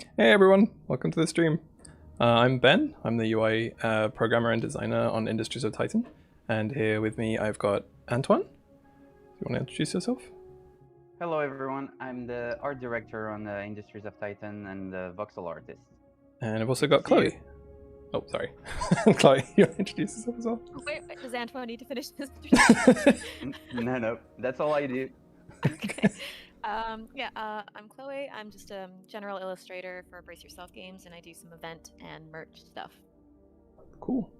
Hey everyone, welcome to the stream. I'm Ben, I'm the UI programmer and designer on Industries of Titan, and here with me I've got Antoine. Do you want to introduce yourself? Hello everyone, I'm the art director on the Industries of Titan and the voxel artist. And I've also got Chloe. Oh, sorry. Chloe, you want to introduce yourself as well? Oh, wait, does Antoine need to finish this? No, that's all I do. Okay. I'm Chloe. I'm just a general illustrator for Brace Yourself Games, and I do some event and merch stuff. Cool.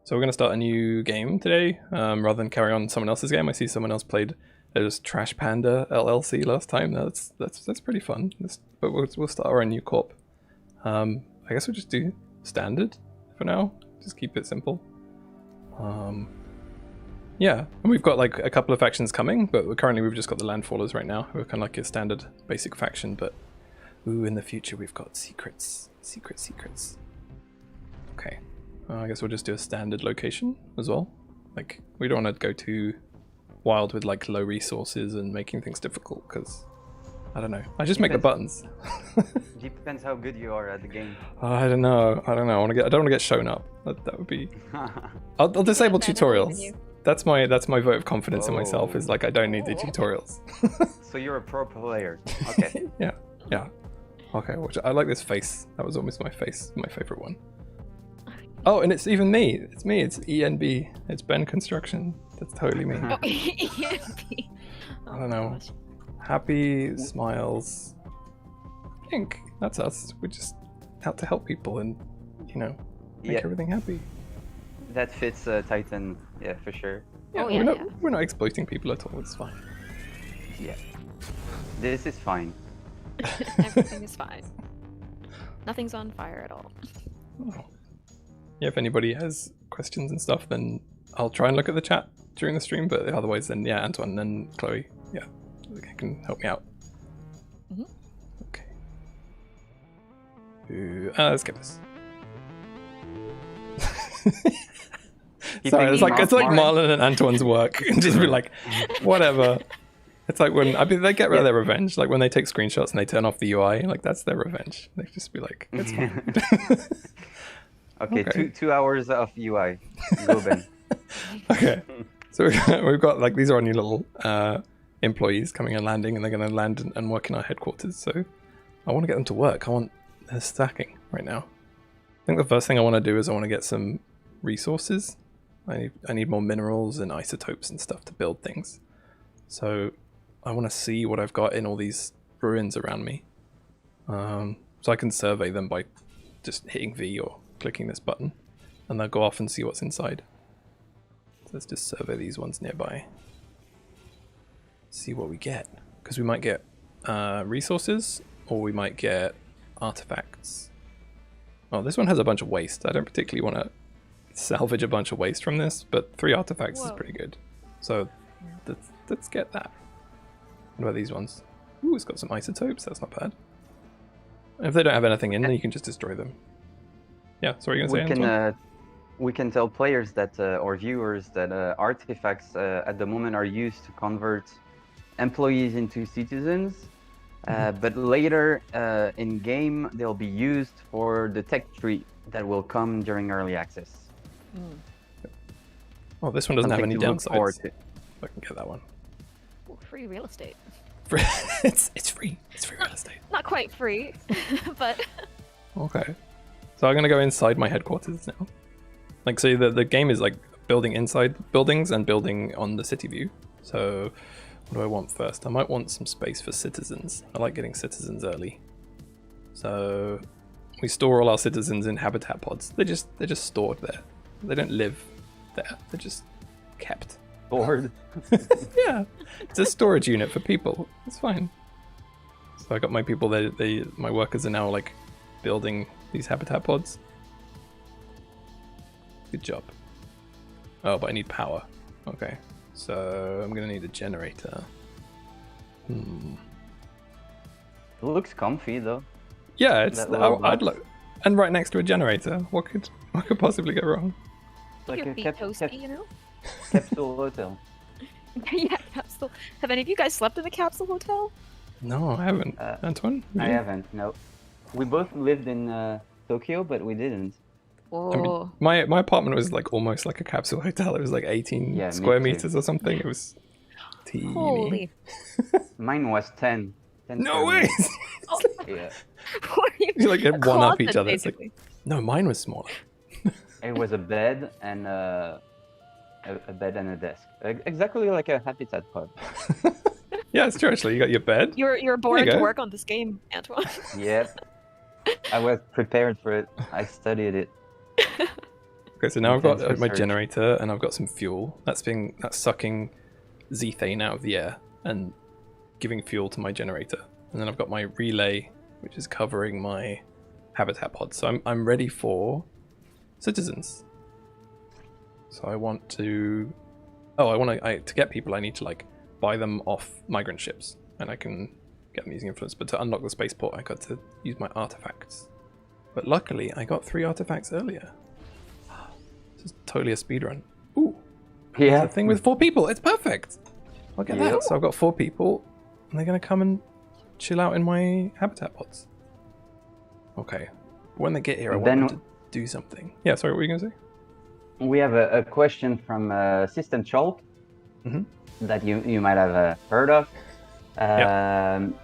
So we're going to start a new game today, rather than carry on someone else's game. I see someone else played as Trash Panda LLC last time. That's pretty fun. But we'll start our own new corp. I guess we'll just do standard for now. Just keep it simple. Yeah, and we've got like a couple of factions coming, but we've just got the Landfallers right now. We're kind of like a standard basic faction, but in the future we've got secrets. Okay, I guess we'll just do a standard location as well. Like, we don't want to go too wild with like low resources and making things difficult, because I don't know. I just make the buttons. Depends how good you are at the game. I don't know. I don't want to get shown up. That would be. I'll disable tutorials. That's my vote of confidence in myself. Is like I don't need the tutorials. So you're a pro player. Okay. Yeah. Okay. I like this face. That was almost my favorite one. Oh, and it's even me. It's me. It's ENB. It's Ben Construction. That's totally me. Oh, ENB. I don't know. Happy smiles. Ink. That's us. We're just out to help people and make everything happy. That fits Titan, yeah, for sure. Yeah, we're not exploiting people at all. It's fine. Yeah. This is fine. Everything is fine. Nothing's on fire at all. Oh. Yeah, if anybody has questions and stuff, then I'll try and look at the chat during the stream. But otherwise, then Antoine and Chloe, they can help me out. Mm-hmm. Okay. Let's get this. Sorry, it's like Marlon and Antoine's work, and just be like, whatever. It's like when they get rid of their revenge, like when they take screenshots and they turn off the UI, like that's their revenge. They just be like, it's fine. Okay. 2 hours of UI. Go Ben. Okay, so we've got like these are our new little employees coming and landing, and they're going to land and work in our headquarters. So I want to get them to work. They're stacking right now. I think the first thing I want to do is I want to get some resources. I need more minerals and isotopes and stuff to build things. So I want to see what I've got in all these ruins around me. So I can survey them by just hitting V or clicking this button. And they'll go off and see what's inside. So let's just survey these ones nearby. See what we get. Because we might get resources, or we might get artifacts. Oh, this one has a bunch of waste. I don't particularly want to salvage a bunch of waste from this, but 3 artifacts is pretty good. So let's get that. What about these ones? Ooh, it's got some isotopes. That's not bad. And if they don't have anything in, then you can just destroy them. Yeah, so what are you going to say, Antoine? We can tell players that or viewers that artifacts at the moment are used to convert employees into citizens. But later in game, they'll be used for the tech tree that will come during early access. Oh, this one doesn't have any downsides. I can get that one. Ooh, free real estate. It's free. It's free real estate. Not quite free, but... Okay. So I'm going to go inside my headquarters now. Like, so the game is like building inside buildings and building on the city view. So what do I want first? I might want some space for citizens. I like getting citizens early. So we store all our citizens in habitat pods. They're just stored there. They don't live there. They're just kept. Bored. Yeah, it's a storage unit for people. It's fine. So I got my people. My workers are now like building these habitat pods. Good job. Oh, but I need power. Okay, so I'm gonna need a generator. It looks comfy though. Yeah, I'd like, and right next to a generator. What could possibly go wrong? Like your feet toasty, you know? Capsule hotel. Yeah, capsule. Have any of you guys slept in a capsule hotel? No, I haven't. Antoine? I haven't. No. we both lived in Tokyo, but we didn't. I mean, Oh, my apartment was like almost like a capsule hotel. It was like 18 Yeah, me square too. meters or something. It was teeny. holy! Mine was 10 No square way! meters. Oh, Yeah, You like get a one up closet, each other. It's like, basically. no, mine was smaller. it was a bed and a bed and a desk, exactly like a Habitat pod. Yeah, it's true actually. You got your bed. You're born to go. work on this game, Antoine. Yep, I was prepared for it. I studied it. Okay, so now I've got Intense my research. generator and I've got some fuel. That's sucking zethane out of the air and giving fuel to my generator. And then I've got my relay, which is covering my habitat pod. So I'm ready for citizens. So I want to. Oh, to get people. I need to like buy them off migrant ships, and I can get them using influence. But to unlock the spaceport, I got to use my artifacts. But luckily, I got 3 artifacts earlier. This is totally a speedrun. Ooh, Yeah, the thing with 4 people. It's perfect. Look at Yeah. that. So I've got 4 people, and they're gonna come and chill out in my habitat pods. Okay. When they get here, I want Then- them to do something. Yeah. Sorry, what were you gonna say? we have a question from System Chalk Mhm. that you might have heard of.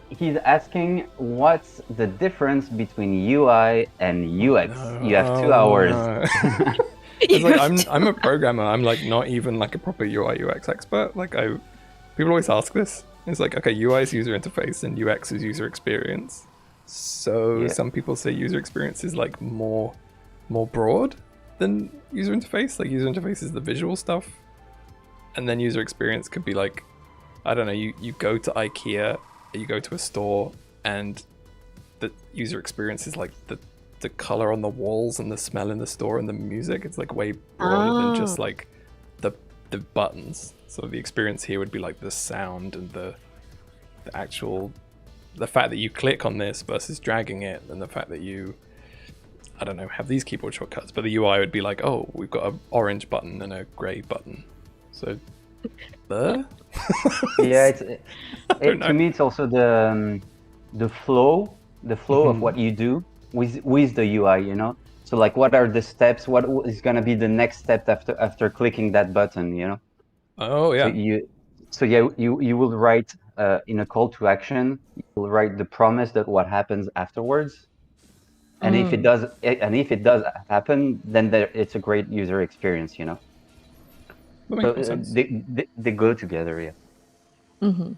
He's asking what's the difference between UI and UX. You have 2 hours. No. It's like I'm a programmer. I'm like not even like a proper UI UX expert. Like people always ask this. It's like, okay, UI is user interface and UX is user experience. So Yeah. some people say user experience is like more broad than user interface. Like user interface is the visual stuff, and then user experience could be like, I don't know. You go to IKEA, you go to a store, and the user experience is like the color on the walls and the smell in the store and the music. It's like way broader than just like the buttons. So the experience here would be like the sound and the actual, the fact that you click on this versus dragging it, and the fact that you, I don't know, have these keyboard shortcuts. But the UI would be like, oh, we've got an orange button and a grey button. So, Yeah, don't know. to me it's also the flow of what you do with the UI, you know. So like, what are the steps? What is gonna be the next step after clicking that button, you know? Oh yeah. So you will write in a call to action. You will write the promise that what happens afterwards, and if it does happen, then it's a great user experience, you know. That So makes sense. they go together, yeah. Mm-hmm.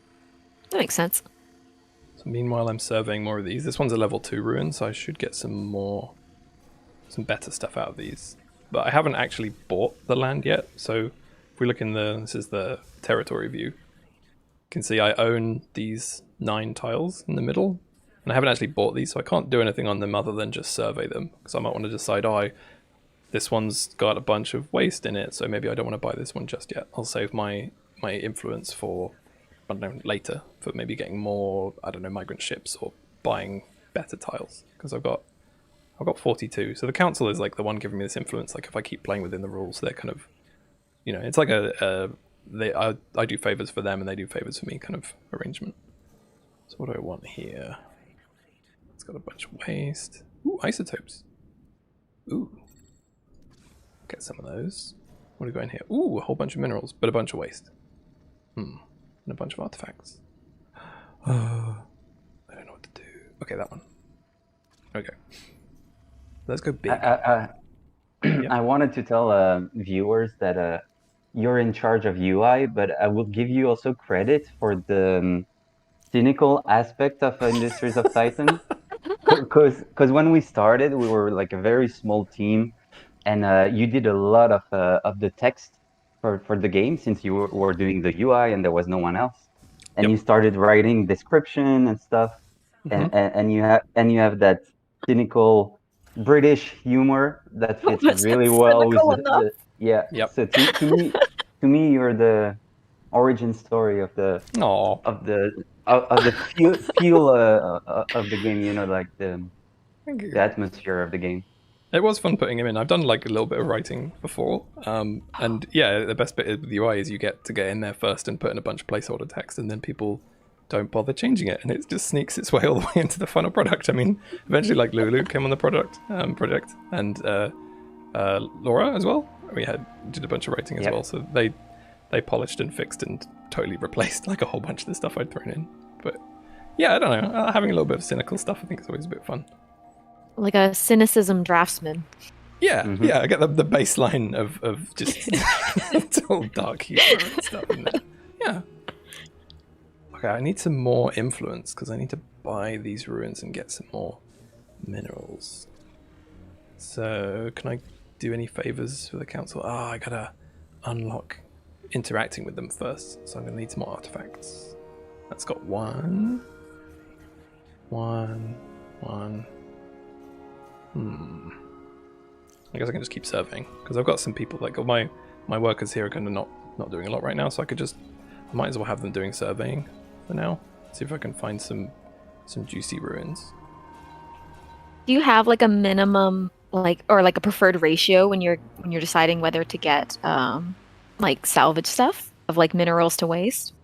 That makes sense. So meanwhile, I'm surveying more of these. This one's a level 2 ruin, so I should get some better stuff out of these. But I haven't actually bought the land yet. So if we look in this is the territory view. You can see I own these 9 tiles in the middle, and I haven't actually bought these, so I can't do anything on them other than just survey them. Because I might want to decide, this one's got a bunch of waste in it, so maybe I don't want to buy this one just yet. I'll save my influence for, I don't know, later, for maybe getting more, I don't know, migrant ships or buying better tiles, because I've got 42. So the council is like the one giving me this influence. Like if I keep playing within the rules, they're kind of, you know, it's like I do favors for them and they do favors for me kind of arrangement. So what do I want here? It's got a bunch of waste. Ooh, isotopes. Ooh. Get some of those. What do we got in here? Ooh, a whole bunch of minerals, but a bunch of waste. And a bunch of artifacts. I don't know what to do. Okay, that one. Okay. Let's go big. I wanted to tell viewers that you're in charge of UI, but I will give you also credit for the cynical aspect of Industries of Titan. Because when we started, we were like a very small team, and you did a lot of the text for the game, since you were doing the UI and there was no one else, and you started writing description and stuff, and you have that cynical British humor that fits Was really it well with cynical enough? yeah. Yep. So to me, you're the origin story of the Aw. of the feel of the game, you know, like the Thank you. atmosphere of the game. It was fun putting him in. I've done like a little bit of writing before, and yeah, the best bit of the UI is you get in there first and put in a bunch of placeholder text, and then people don't bother changing it, and it just sneaks its way all the way into the final product. I mean, eventually, like Lulu came on the project, and Laura as well. We did a bunch of writing as well, so they polished and fixed and totally replaced like a whole bunch of the stuff I'd thrown in. But yeah, I don't know. Having a little bit of cynical stuff, I think, is always a bit fun. Like a cynicism draftsman. Yeah, yeah. I get the baseline of just total dark humor and stuff in there. Yeah. Okay, I need some more influence because I need to buy these ruins and get some more minerals. So, can I do any favors for the council? I gotta unlock interacting with them first, so I'm gonna need some more artifacts. That's got one. I guess I can just keep serving because I've got some people like my workers here are kind of not doing a lot right now, so I might as well have them doing surveying for now. See if I can find some juicy ruins. Do you have like a minimum or like a preferred ratio when you're deciding whether to get like salvage stuff of like minerals to waste?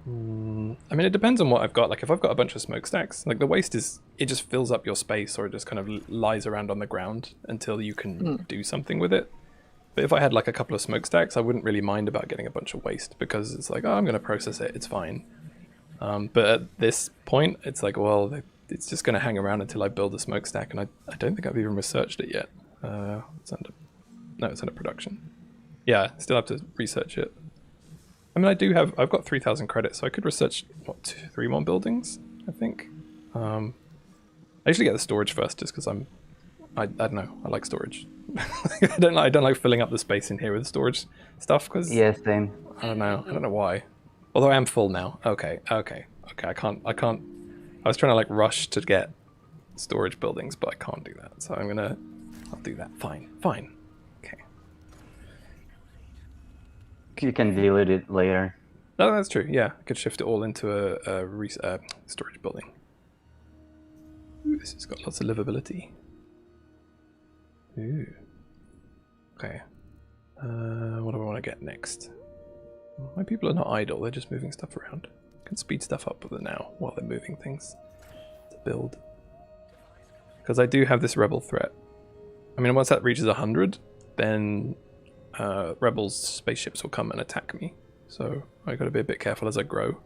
I mean, it depends on what I've got. Like if I've got a bunch of smokestacks, like the waste it just fills up your space, or it just kind of lies around on the ground until you can do something with it. But if I had like a couple of smokestacks, I wouldn't really mind about getting a bunch of waste because it's like, I'm going to process it, it's fine. But at this point, it's like, well, it's just going to hang around until I build a smokestack, and I don't think I've even researched it yet. It's under production. Yeah, still have to research it. I mean, I've got 3,000 credits, so I could research, 3 more buildings, I think. I usually get the storage first, just because I don't know, I like storage. I don't like filling up the space in here with storage stuff, because... Yeah, same. I don't know why. Although I am full now. Okay, I can't... I was trying to, like, rush to get storage buildings, but I can't do that, so I'll do that. Fine. Okay. You can delete it later. No, that's true. Yeah, I could shift it all into a storage building. Ooh, this has got lots of livability. Ooh. Okay. What do I want to get next? My people are not idle. They're just moving stuff around. I can speed stuff up with it now while they're moving things to build. Because I do have this rebel threat. I mean, once that reaches 100, then rebels' spaceships will come and attack me. So I got to be a bit careful as I grow.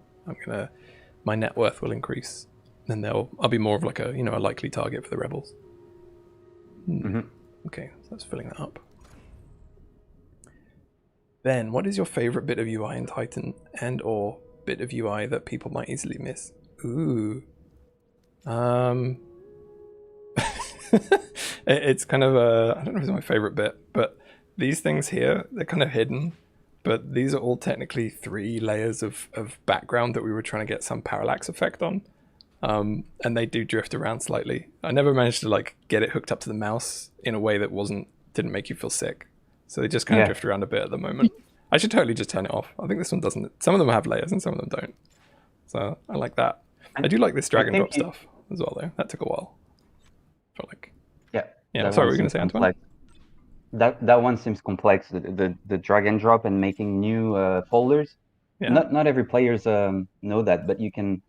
My net worth will increase, and I'll be more of like a likely target for the rebels. Okay, so that's filling that up. Ben, what is your favorite bit of UI in Titan, or bit of UI that people might easily miss? Ooh. It's kind of I don't know if it's my favorite bit, but these things here, they're kind of hidden, but these are all technically 3 layers of background that we were trying to get some parallax effect on. And they do drift around slightly. I never managed to like get it hooked up to the mouse in a way that didn't make you feel sick. So they just kind of drift around a bit at the moment. I should totally just turn it off. I think this one doesn't. Some of them have layers and some of them don't. So I like that. I do like this drag and drop stuff as well, though. That took a while. For like. Yeah. Sorry, what were you going to say, Antoine? That one seems complex. The drag and drop and making new folders. Yeah. Not every players know that, but you can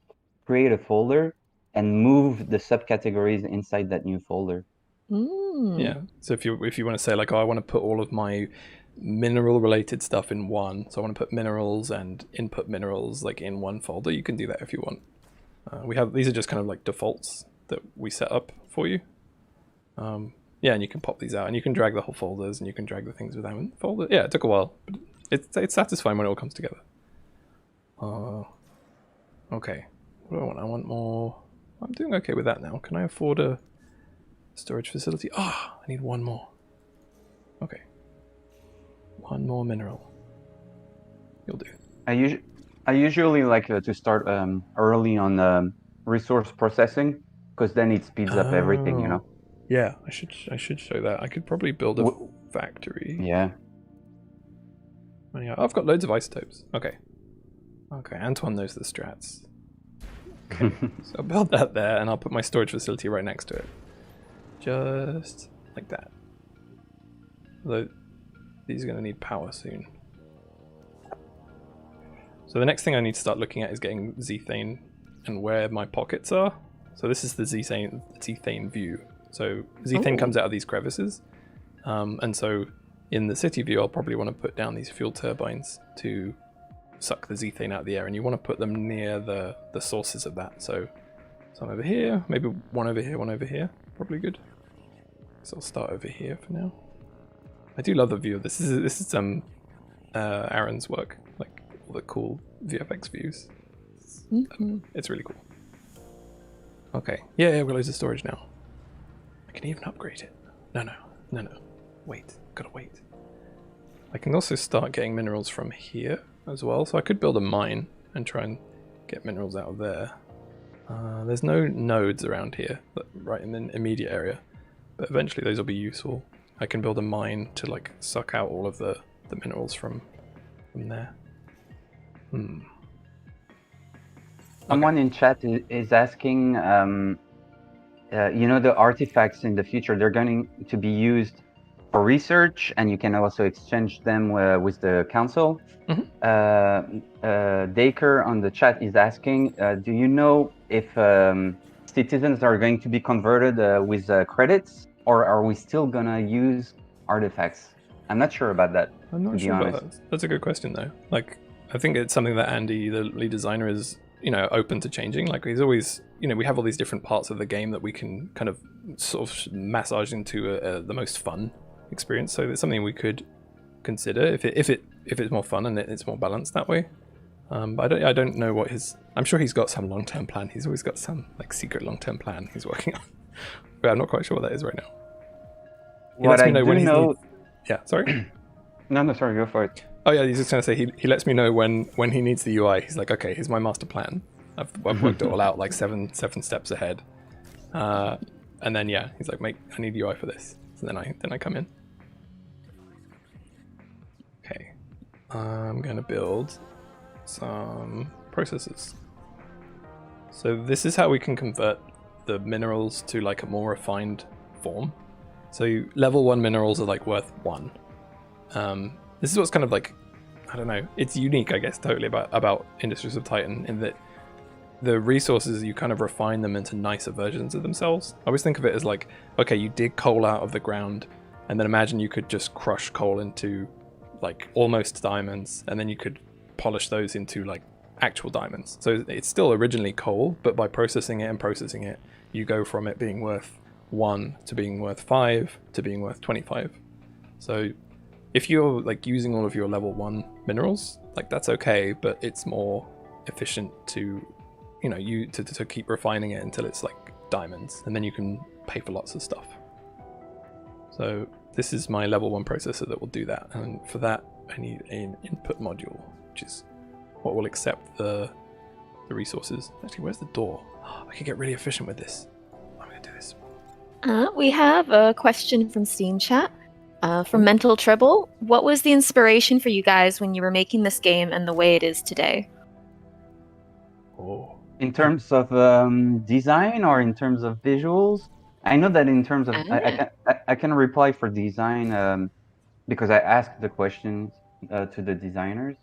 create a folder and move the subcategories inside that new folder. Yeah. So if you want to say like, I want to put all of my mineral related stuff in one, so I want to put minerals and input minerals like in one folder, you can do that if you want. These are just kind of like defaults that we set up for you. Yeah, and you can pop these out, and you can drag the whole folders, and you can drag the things within the folder. Yeah, it took a while, but it's satisfying when it all comes together. Okay. What do I want? I want more. I'm doing okay with that now. Can I afford a storage facility? I need one more. Okay. One more mineral. You'll do. I usually like to start early on resource processing, because then it speeds up everything, Yeah, I should show that. I could probably build a factory. Yeah. Oh, yeah. I've got loads of isotopes. Okay, Antoine knows the strats. Okay, so I'll build that there, and I'll put my storage facility right next to it. Just like that. Although these are going to need power soon. So the next thing I need to start looking at is getting Zethane and where my pockets are. So this is the Zethane view. So Zethane comes out of these crevices. And so in the city view, I'll probably want to put down these fuel turbines to suck the Zethane out of the air. And you want to put them near the sources of that. So some over here, maybe one over here, one over here. Probably good. So I'll start over here for now. I do love the view of this. This is Aaron's work, like all the cool VFX views. It's really cool. Okay, yeah, we've got loads of storage now. I can even upgrade it. No. Wait, gotta wait. I can also start getting minerals from here as well, so I could build a mine and try and get minerals out of there. There's no nodes around here, right in the immediate area, but eventually those will be useful. I can build a mine to like suck out all of the minerals from there. Someone in chat is asking, the artifacts in the future, they're going to be used for research, and you can also exchange them with the council. Daker on the chat is asking, do you know if citizens are going to be converted with credits, or are we still gonna use artifacts? I'm not sure about that. I'm not sure about that. That's a good question though. Like, I think it's something that Andy, the lead designer, is open to changing. Like, he's always, we have all these different parts of the game that we can kind of sort of massage into the most fun experience. So it's something we could consider if it's more fun and it's more balanced that way. But I don't know what I'm sure he's got some long-term plan. He's always got some like secret long-term plan he's working on. But I'm not quite sure what that is right now. What I do know. Yeah, sorry. No, sorry, go for it. Oh yeah, he's just gonna say he lets me know when he needs the UI. He's like, okay, here's my master plan. I've worked it all out like seven steps ahead. And then yeah, he's like, mate, I need UI for this. So then I come in. Okay, I'm gonna build some processes. So this is how we can convert the minerals to like a more refined form. So level 1 minerals are like worth 1. This is what's kind of like, I don't know, it's unique, I guess, totally about Industries of Titan, in that the resources, you kind of refine them into nicer versions of themselves. I always think of it as like, okay, you dig coal out of the ground, and then imagine you could just crush coal into like almost diamonds, and then you could polish those into like actual diamonds. So it's still originally coal, but by processing it, you go from it being worth 1 to being worth 5 to being worth 25. So if you're like using all of your level 1 minerals, like that's okay, but it's more efficient to to keep refining it until it's like diamonds, and then you can pay for lots of stuff. So this is my level 1 processor that will do that, and for that I need an input module, which is what will accept the resources. Actually, where's the door? I can get really efficient with this. I'm gonna do this. We have a question from Steam Chat. From Mental Trouble. What was the inspiration for you guys when you were making this game and the way it is today? In terms of design or in terms of visuals? I know that in terms of I can reply for design because I asked the questions to the designers.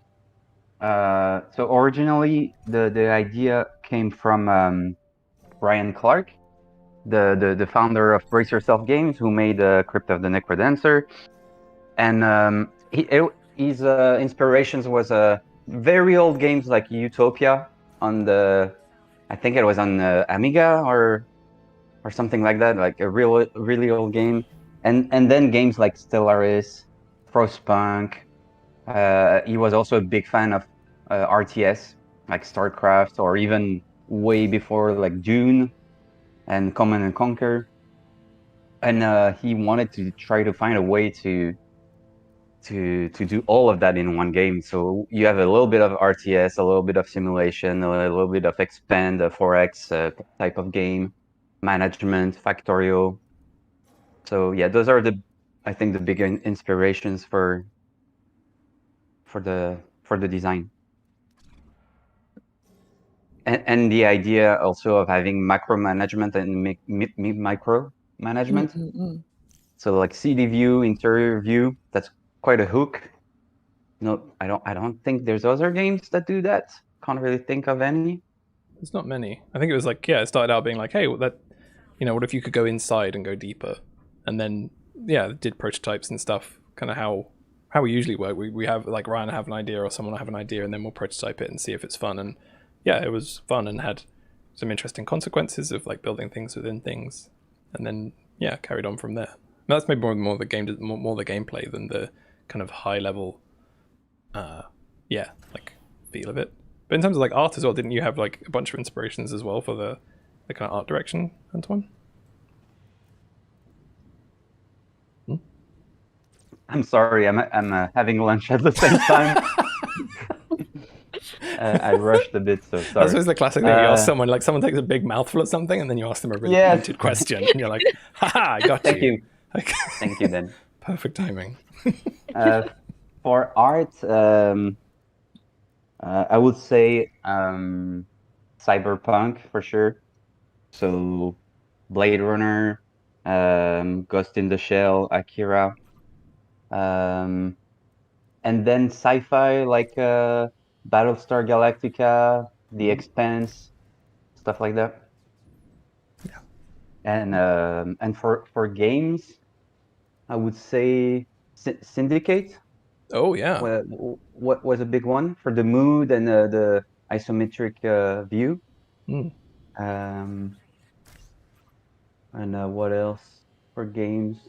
So originally the idea came from Brian Clark, the founder of Brace Yourself Games, who made Crypt of the Necrodancer, and his inspirations was very old games like Utopia on I think it was on Amiga or something like that, like a really old game, and then games like Stellaris, Frostpunk. He was also a big fan of RTS like StarCraft, or even way before like Dune and Command and Conquer, and he wanted to try to find a way to do all of that in one game. So you have a little bit of RTS, a little bit of simulation, a little bit of Expand, a 4X type of game, management, Factorio. So yeah, those are I think the big inspirations for the design. And the idea also of having macro management and micro management. So like CD view, interior view, that's quite a hook. No, I don't think there's other games that do that. Can't really think of any. There's not many. I think it was like, yeah, it started out being like, hey, well, that, you know, what if you could go inside and go deeper? And then, yeah, did prototypes and stuff, kind of how we usually work. We have, like, Ryan have an idea or someone will have an idea, and then we'll prototype it and see if it's fun. And yeah, it was fun and had some interesting consequences of, like, building things within things. And then, yeah, carried on from there. That's maybe more the gameplay than the kind of high level, like, feel of it. But in terms of like art as well, didn't you have like a bunch of inspirations as well for the kind of art direction, Antoine? I'm sorry, I'm having lunch at the same time. I rushed a bit, so sorry. That's always the classic thing. You ask someone, like someone takes a big mouthful of something, and then you ask them a really pointed question, and you're like, "Haha, I got Thank you." you. Thank you, then. Perfect timing. For art, I would say cyberpunk for sure. So Blade Runner, Ghost in the Shell, Akira, and then sci-fi like Battlestar Galactica, The Expanse, stuff like that. Yeah. And for games, I would say Syndicate. Oh yeah. What was a big one for the mood and the isometric view. And what else for games?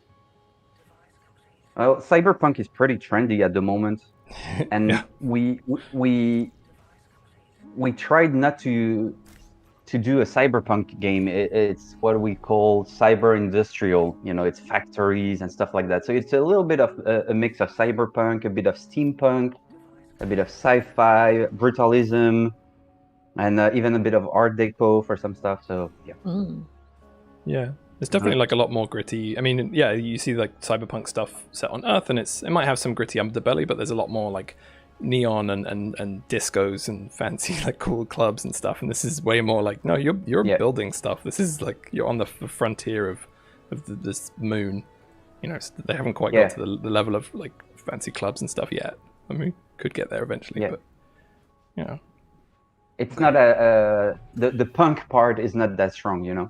Well, Cyberpunk is pretty trendy at the moment, and Yeah. we tried not to do a cyberpunk game. It's what we call cyber industrial. You know, it's factories and stuff like that. So it's a little bit of a mix of cyberpunk, a bit of steampunk, a bit of sci-fi, brutalism, and even a bit of Art Deco for some stuff. So yeah. Yeah, it's definitely like a lot more gritty. I mean, yeah, you see like cyberpunk stuff set on Earth, and it might have some gritty underbelly, but there's a lot more like neon and discos and fancy like cool clubs and stuff. And this is way more like, no, you're building stuff. This is like you're on the frontier of this moon. You know, they haven't quite got to the level of like fancy clubs and stuff yet. I mean, we could get there eventually, but you know, it's not the punk part is not that strong, you know.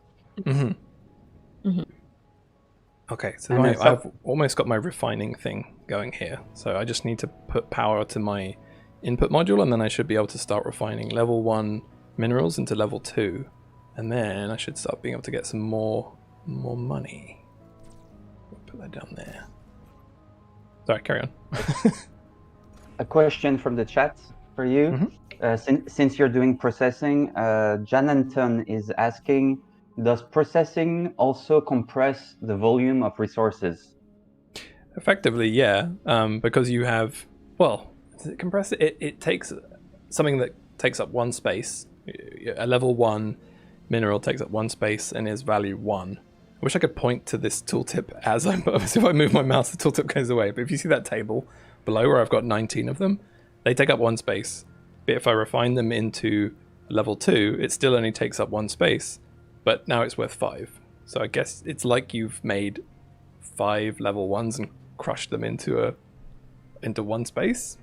Okay, so I've almost got my refining thing going here. So I just need to put power to my input module, and then I should be able to start refining level 1 minerals into level 2. And then I should start being able to get some more money. Put that down there. Sorry, carry on. A question from the chat for you. Since you're doing processing, Jananton is asking, does processing also compress the volume of resources? Effectively, yeah. Because you have, well, does it compress it? It takes something that takes up 1 space. A level 1 mineral takes up 1 space and is value 1. I wish I could point to this tooltip as if I move my mouse, the tooltip goes away. But if you see that table below where I've got 19 of them, they take up 1 space. But if I refine them into level 2, it still only takes up 1 space. But now it's worth 5. So I guess it's like you've made 5 level 1s and crushed them into 1 space.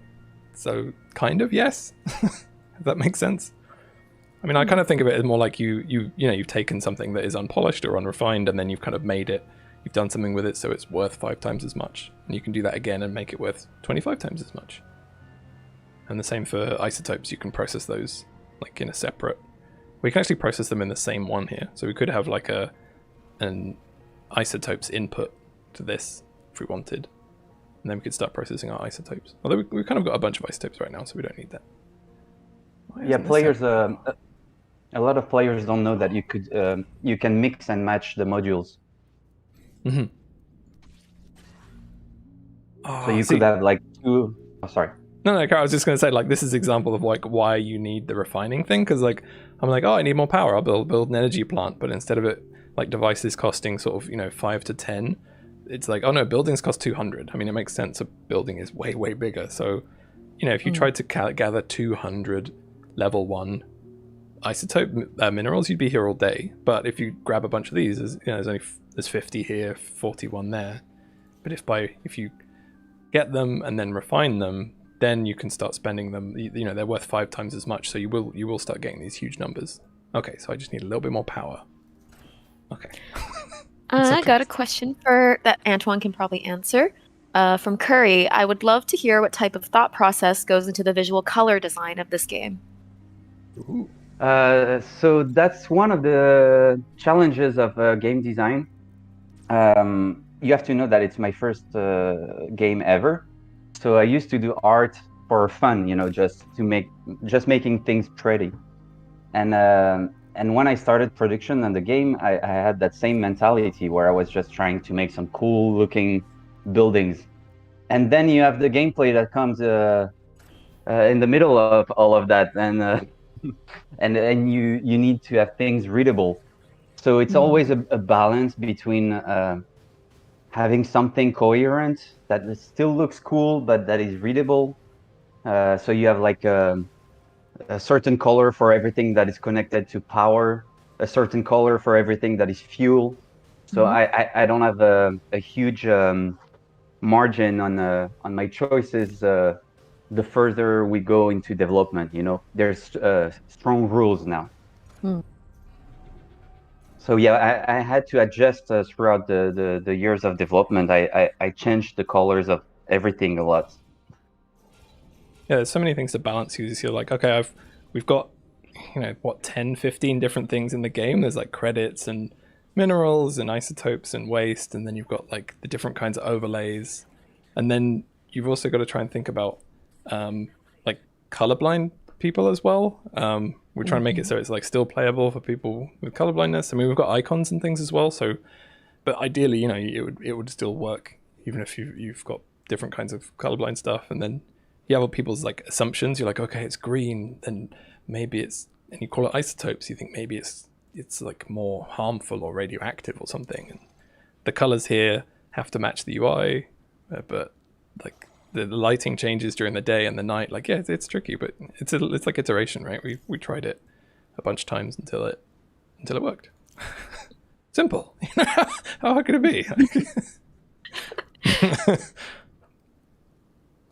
So kind of, yes. If that makes sense. I mean, I kind of think of it as more like you've taken something that is unpolished or unrefined, and then you've kind of made it. You've done something with it so it's worth 5 times as much. And you can do that again and make it worth 25 times as much. And the same for isotopes. You can process those like in a separate... We can actually process them in the same one here. So we could have like an isotopes input to this if we wanted. And then we could start processing our isotopes. Although we've kind of got a bunch of isotopes right now, so we don't need that. Yeah, players... a lot of players don't know that you can mix and match the modules. So you could have like 2... Oh, sorry. No, I was just going to say, like, this is an example of like why you need the refining thing, because like I'm like, oh, I need more power. I'll build an energy plant, but instead of it like devices costing sort of 5 to 10, it's like, oh no, buildings cost 200. I mean, it makes sense. A building is way bigger. So if you tried to gather 200 level 1 isotope minerals, you'd be here all day. But if you grab a bunch of these, there's 50 here, 41 there. But if you get them and then refine them, then you can start spending them. You know, they're worth 5 times as much, so you will start getting these huge numbers. Okay, so I just need a little bit more power. Okay. I got a question for that Antoine can probably answer. From Curry, I would love to hear what type of thought process goes into the visual color design of this game. Ooh. So that's one of the challenges of game design. You have to know that it's my first game ever. So I used to do art for fun, you know, just making things pretty. And when I started production on the game, I had that same mentality where I was just trying to make some cool looking buildings. And then you have the gameplay that comes in the middle of all of that, and you need to have things readable. So it's always a balance between having something coherent that still looks cool but that is readable. So you have like a certain color for everything that is connected to power, a certain color for everything that is fuel. So I don't have a huge margin on my choices. The further we go into development, you know, there's strong rules now. So yeah, I had to adjust throughout the years of development. I changed the colors of everything a lot. Yeah, there's so many things to balance. You're like, okay, we've got, you know, what, 10, 15 different things in the game. There's like credits and minerals and isotopes and waste, and then you've got like the different kinds of overlays. And then you've also got to try and think about like colorblind people as well. We're trying to make it so it's like still playable for people with colorblindness. I mean, we've got icons and things as well. So, but ideally, you know, it would still work even if you've got different kinds of colorblind stuff. And then you have all people's like assumptions. You're like, okay, it's green, then maybe it's, and you call it isotopes. You think maybe it's like more harmful or radioactive or something. And the colors here have to match the UI, but like the lighting changes during the day and the night. Like, yeah, it's tricky, but it's like iteration, right? We tried it a bunch of times until it worked. Simple. How hard could it be?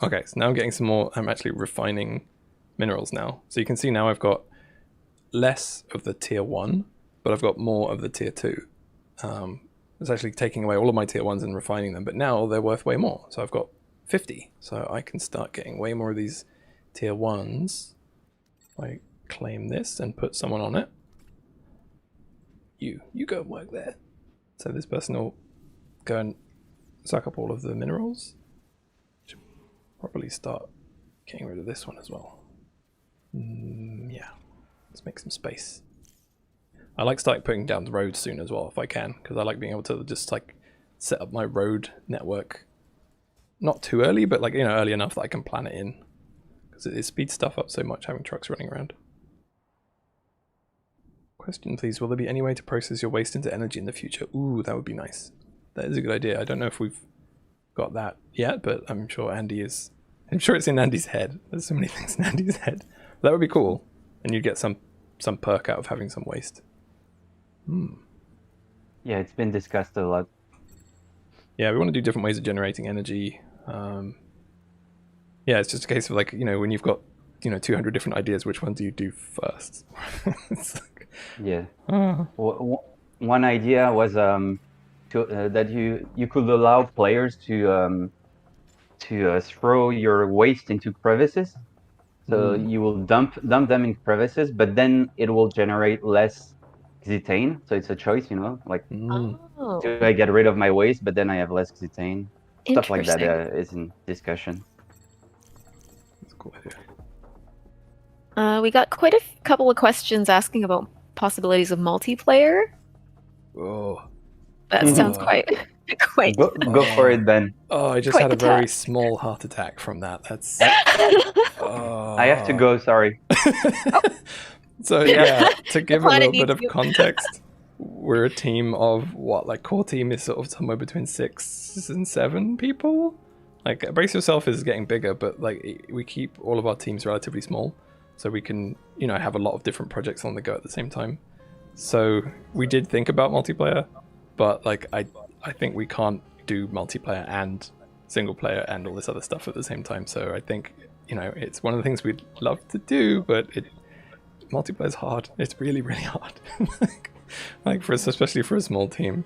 Okay, so now I'm getting some more. I'm actually refining minerals now. So you can see now I've got less of the tier 1, but I've got more of the tier 2. It's actually taking away all of my tier 1s and refining them, but now they're worth way more. So I've got 50. So I can start getting way more of these tier 1s. I claim this and put someone on it. You go and work there. So this person will go and suck up all of the minerals. Should probably start getting rid of this one as well. Yeah, let's make some space. I like starting putting down the roads soon as well if I can, because I like being able to just like set up my road network not too early, but like, you know, early enough that I can plan it in, because it speeds stuff up so much having trucks running around. Question, please. Will there be any way to process your waste into energy in the future? Ooh, that would be nice. That is a good idea. I don't know if we've got that yet, but I'm sure Andy is. I'm sure it's in Andy's head. There's so many things in Andy's head. That would be cool, and you'd get some perk out of having some waste. Yeah, it's been discussed a lot. Yeah, we want to do different ways of generating energy. Yeah, it's just a case of like, you know, when you've got, you know, 200 different ideas, which one do you do first? Yeah. One idea was that you could allow players to throw your waste into crevices. So you will dump them in crevices, but then it will generate less xethane. So it's a choice, you know, like do I get rid of my waste, but then I have less xethane? Stuff like that is in discussion. That's a cool idea. We got quite a couple of questions asking about possibilities of multiplayer. Oh, That sounds quite. Go for it, Ben. Oh, I just had a very small heart attack from that. That's. I have to go. Sorry. So yeah, to give a little bit of context, we're a team of what? Like core team is sort of somewhere between 6 and 7 people. Like Brace Yourself is getting bigger, but like we keep all of our teams relatively small, so we can, you know, have a lot of different projects on the go at the same time. So we did think about multiplayer, but like I think we can't do multiplayer and single player and all this other stuff at the same time. So I think, it's one of the things we'd love to do, but multiplayer's hard. It's really, really hard. like especially for a small team.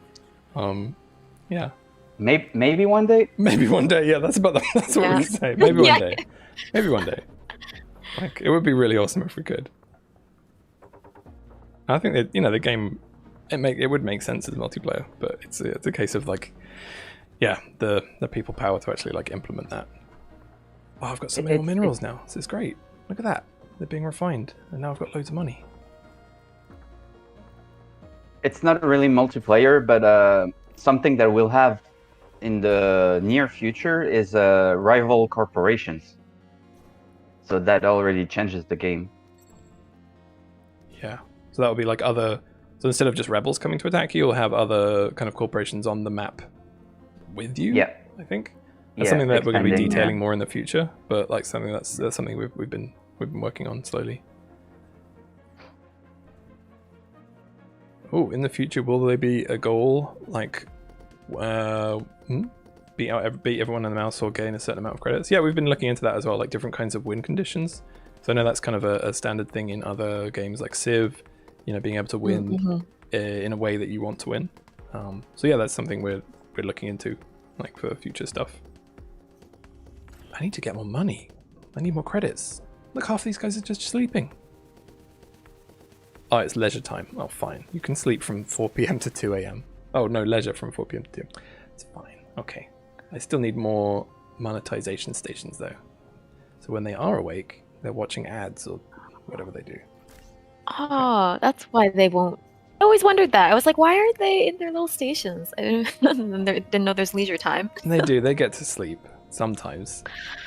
Yeah. Maybe one day. Maybe one day. Yeah, that's what we can say. Maybe one day. Maybe one day. Like, it would be really awesome if we could. I think that the game, it would make sense as multiplayer, but it's a case of like, yeah, the people power to actually like implement that. Oh, I've got so many more minerals now. This is great. Look at that. They're being refined, and now I've got loads of money. It's not really multiplayer, but something that we'll have in the near future is rival corporations. So that already changes the game. Yeah. So that would be like other. So instead of just rebels coming to attack you, you'll have other kind of corporations on the map with you. Yeah. I think that's something that we're going to be detailing more in the future. But like something that's something we've been working on slowly. Oh, in the future, will there be a goal like beat everyone in the mouse or gain a certain amount of credits? Yeah, we've been looking into that as well, like different kinds of win conditions. So I know that's kind of a standard thing in other games like Civ, being able to win in a way that you want to win. So yeah, that's something we're looking into, like for future stuff. I need to get more money. I need more credits. Look, half these guys are just sleeping. Oh, it's leisure time. Oh, fine. You can sleep from 4 p.m. to 2 a.m. Oh, no, leisure from 4 p.m. to 2. It's fine. Okay. I still need more monetization stations, though. So when they are awake, they're watching ads or whatever they do. Oh, that's why they won't. I always wondered that. I was like, why aren't they in their little stations? I didn't know there's leisure time. And they do. They get to sleep sometimes.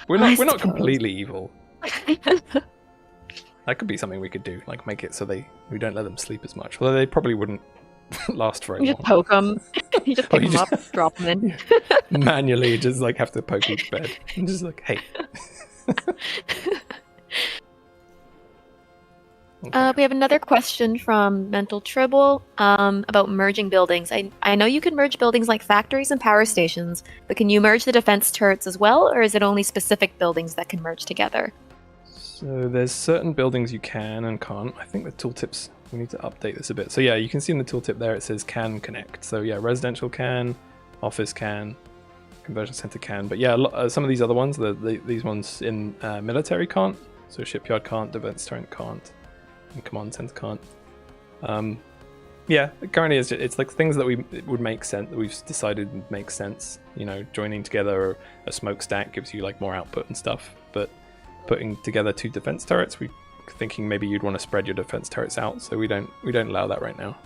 We're not completely evil. That could be something we could do, like make it so we don't let them sleep as much. Although they probably wouldn't last very long. You just poke them. You just pick them up, drop them in. Manually, just like have to poke each bed and just like, hey. Okay. We have another question from Mental Tribble about merging buildings. I know you can merge buildings like factories and power stations, but can you merge the defense turrets as well, or is it only specific buildings that can merge together? So there's certain buildings you can and can't. I think the tooltips, we need to update this a bit. So yeah, you can see in the tooltip there it says can connect. So yeah, residential can, office can, conversion center can. But yeah, some of these other ones, these ones in military can't. So shipyard can't, defense turret can't, and command center can't. Yeah, currently it's like things that would make sense, that we've decided would make sense. Joining together a smokestack gives you like more output and stuff. But putting together 2 defense turrets, we're thinking maybe you'd want to spread your defense turrets out, so we don't allow that right now.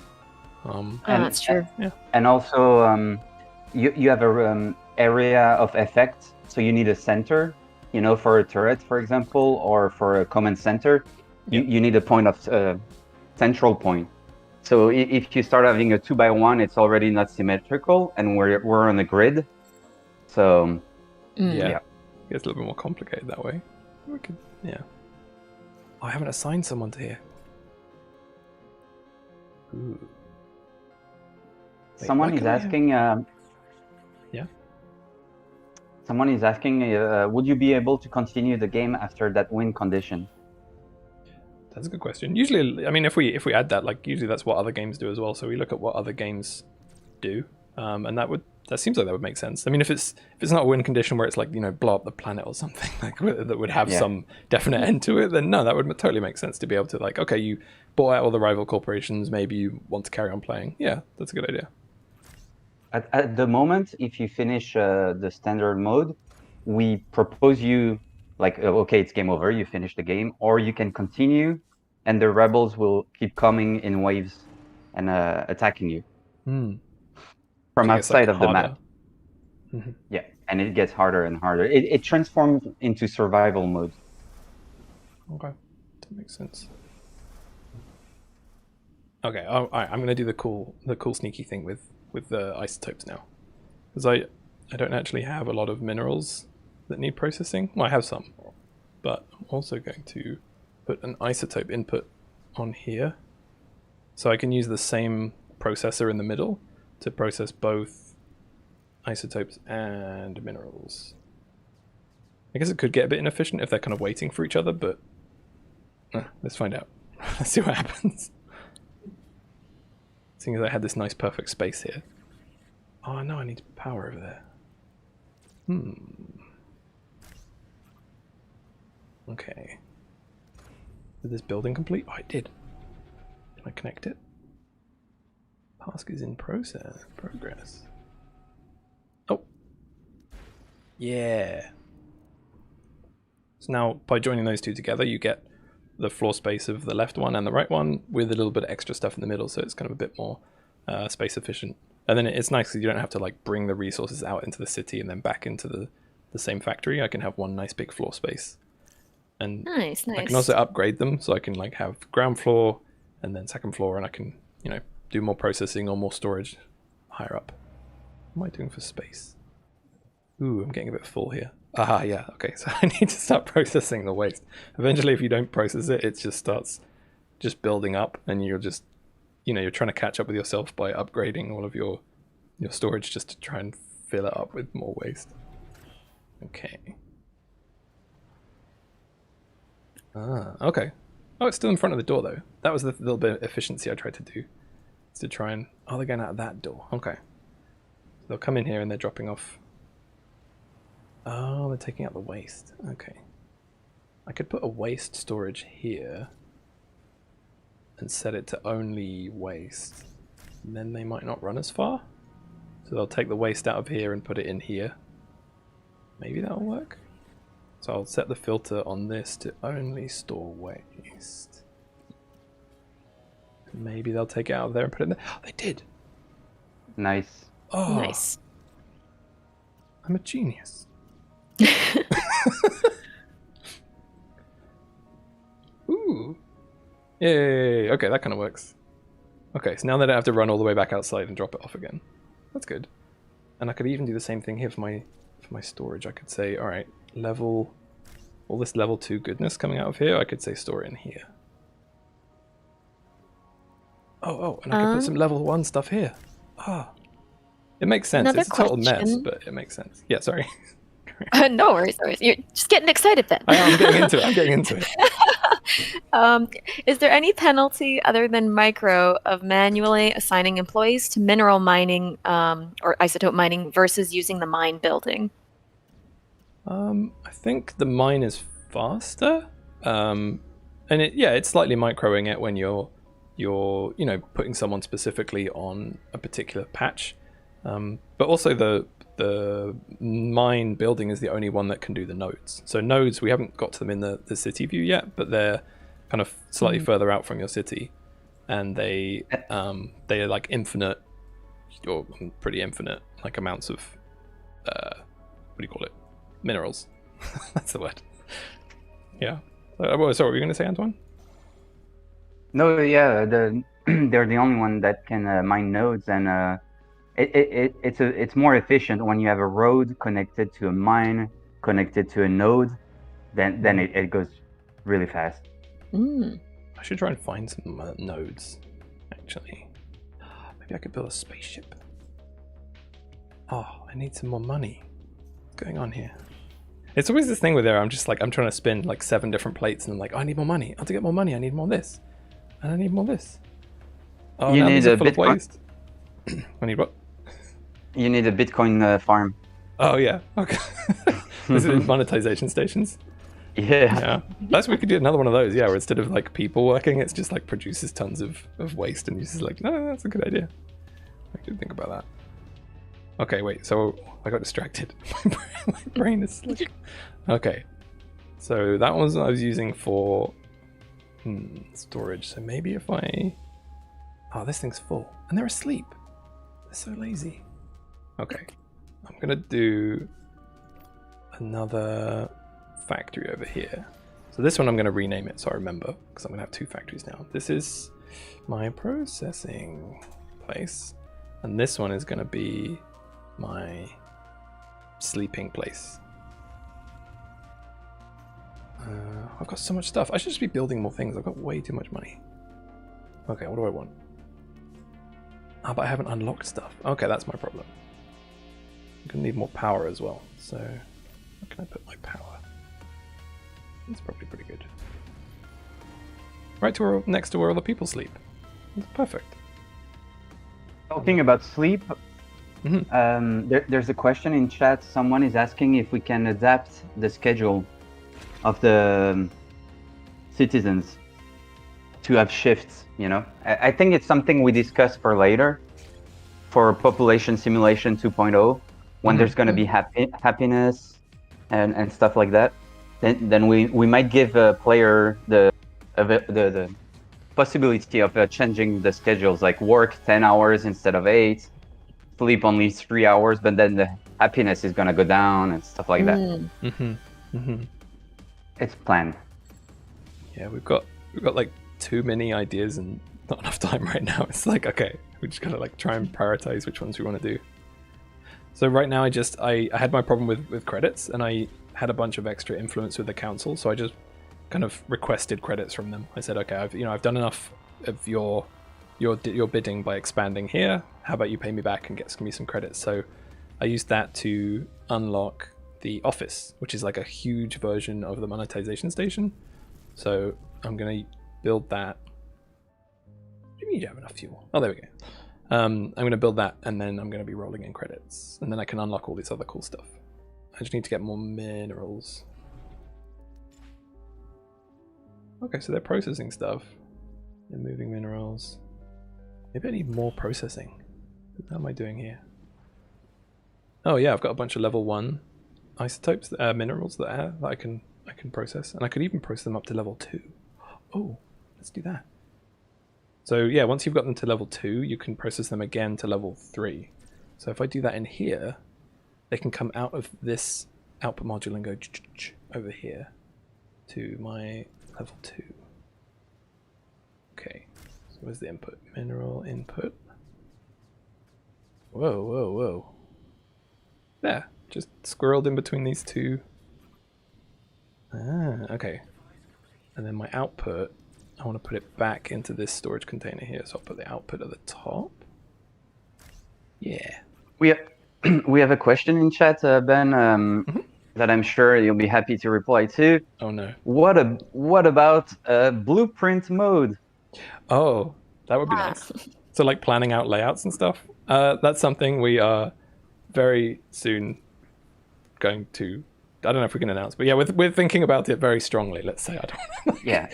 That's true. Yeah. And also, you have a area of effect, so you need a center, for a turret, for example, or for a command center. You need a point of central point. So if you start having a 2x1, it's already not symmetrical, and we're on a grid. So yeah, it's a little bit more complicated that way. We could, yeah. Oh, I haven't assigned someone to here. Ooh. Wait, someone is asking. Yeah. Someone is asking, would you be able to continue the game after that win condition? That's a good question. Usually, I mean, if we add that, like usually that's what other games do as well. So we look at what other games do, and that seems like that would make sense. I mean, if it's not a win condition where it's like blow up the planet or something like that would have some definite end to it, then no, that would totally make sense to be able to like, okay, you bought out all the rival corporations, maybe you want to carry on playing. Yeah, that's a good idea. At the moment, if you finish the standard mode, we propose you like, okay, it's game over, you finish the game, or you can continue, and the rebels will keep coming in waves and attacking you from outside of the map. Mm-hmm. Yeah, and it gets harder and harder. It transforms into survival mode. Okay, that makes sense. Okay, all right, I'm gonna do the cool sneaky thing with the isotopes now, because I don't actually have a lot of minerals that need processing. Well, I have some, but I'm also going to put an isotope input on here, so I can use the same processor in the middle to process both isotopes and minerals. I guess it could get a bit inefficient if they're kind of waiting for each other, but let's find out. Let's see what happens. Seeing as I had this nice perfect space here. Oh no, I need power over there. Okay. Did this building complete? Oh, it did. Can I connect it? Task is in progress. Oh. Yeah. So now, by joining those two together, you get the floor space of the left one and the right one with a little bit of extra stuff in the middle, so it's kind of a bit more space efficient. And then it's nice because you don't have to like bring the resources out into the city and then back into the same factory. I can have one nice big floor space. And Nice. I can also upgrade them, so I can like have ground floor and then second floor, and I can, do more processing or more storage higher up. What am I doing for space? Ooh, I'm getting a bit full here. Aha, yeah, okay, so I need to start processing the waste. Eventually, if you don't process it, it just starts just building up, and you're just, you're trying to catch up with yourself by upgrading all of your storage just to try and fill it up with more waste. Okay. Okay. Oh, it's still in front of the door, though. That was the little bit of efficiency I tried to do. Is to try and... Oh, they're going out of that door. Okay. They'll come in here and they're dropping off... Oh, they're taking out the waste. Okay. I could put a waste storage here and set it to only waste. And then they might not run as far. So they'll take the waste out of here and put it in here. Maybe that'll work. So I'll set the filter on this to only store waste. Maybe they'll take it out of there and put it in there. Oh, they did! Nice. Oh, Nice. I'm a genius. Ooh. Yay. Okay, that kind of works. Okay, so now they don't have to run all the way back outside and drop it off again. That's good. And I could even do the same thing here for my storage. I could say, alright, all this level 2 goodness coming out of here, I could say store it in here. Oh, and I could put some level 1 stuff here. It makes sense. Another It's a total mess, question. but it makes sense. Yeah, sorry. No worries. You're just getting excited then. I'm getting into it. Is there any penalty other than micro of manually assigning employees to mineral mining or isotope mining versus using the mine building? I think the mine is faster. And it's slightly microing it when you're putting someone specifically on a particular patch. But also the mine building is the only one that can do the nodes. So nodes, we haven't got to them in the city view yet, but they're kind of slightly further out from your city, and they are like infinite, or pretty infinite, like amounts of what do you call it? Minerals. That's the word. Yeah. Sorry, what were you going to say, Antoine? No, yeah, they're the only one that can mine nodes, and it's more efficient when you have a road connected to a mine, connected to a node, then it goes really fast. I should try and find some nodes, actually. Maybe I could build a spaceship. Oh, I need some more money. What's going on here? It's always this thing with there, I'm trying to spin like 7 different plates, and I'm like, oh, I need more money. To get more money, I need more this. And I need more this. Oh, You now need these are a full of Bitcoin. waste. I need what? You need a Bitcoin farm. Oh, yeah. Okay. Is it monetization stations? Yeah. That's we could do another one of those, where instead of like people working, it's just like produces tons of waste, and you're just like, no, that's a good idea. I could think about that. Okay, wait, so I got distracted. My brain is like... Okay. So that was what I was using for storage. So maybe if I... Oh, this thing's full. And they're asleep. They're so lazy. Okay. I'm gonna do another factory over here. So this one I'm gonna rename it so I remember, because I'm gonna have 2 factories now. This is my processing place. And this one is gonna be my sleeping place. I've got so much stuff. I should just be building more things. I've got way too much money. Okay, what do I want? But I haven't unlocked stuff. Okay, that's my problem. I'm gonna need more power as well. So where can I put my power? It's probably pretty good. Right to where, next to where all the people sleep. It's perfect. Talking about sleep, Mhm. there's a question in chat. Someone is asking if we can adapt the schedule of the citizens to have shifts, you know? I think it's something we discuss for later, for population simulation 2.0, when there's going to be happiness and stuff like that. Then we might give a player the possibility of changing the schedules, like work 10 hours instead of 8, sleep only 3 hours, but then the happiness is going to go down and stuff like that. It's planned. Yeah, we've got like too many ideas and not enough time right now. It's like, okay, we just gotta like try and prioritize which ones we want to do. So right now I had my problem with credits, and I had a bunch of extra influence with the council, so I just kind of requested credits from them. I said, okay, I've done enough of your bidding by expanding here. How about you pay me back and give me some credits? So I used that to unlock the office, which is like a huge version of the monetization station. So I'm gonna build that. Do you have enough fuel? Oh, there we go. I'm gonna build that, and then I'm gonna be rolling in credits, and then I can unlock all this other cool stuff. I just need to get more minerals. Okay, so they're processing stuff. They're moving minerals. Maybe I need more processing. How am I doing here? Oh yeah, I've got a bunch of level 1 isotopes, minerals that I can process, and I could even process them up to level 2. Oh, let's do that. So yeah, once you've got them to level 2, you can process them again to level 3. So if I do that in here, they can come out of this output module and go over here to my level 2. Okay, so where's the input? Mineral input. Whoa, whoa, whoa. There, just squirreled in between these two. Ah, okay. And then my output, I want to put it back into this storage container here, so I'll put the output at the top. Yeah. We have a question in chat, Ben, that I'm sure you'll be happy to reply to. Oh no. What about blueprint mode? Oh, that would be nice. So like planning out layouts and stuff. That's something we are very soon going to. I don't know if we can announce, but yeah, we're thinking about it very strongly. Let's say I don't. Yeah,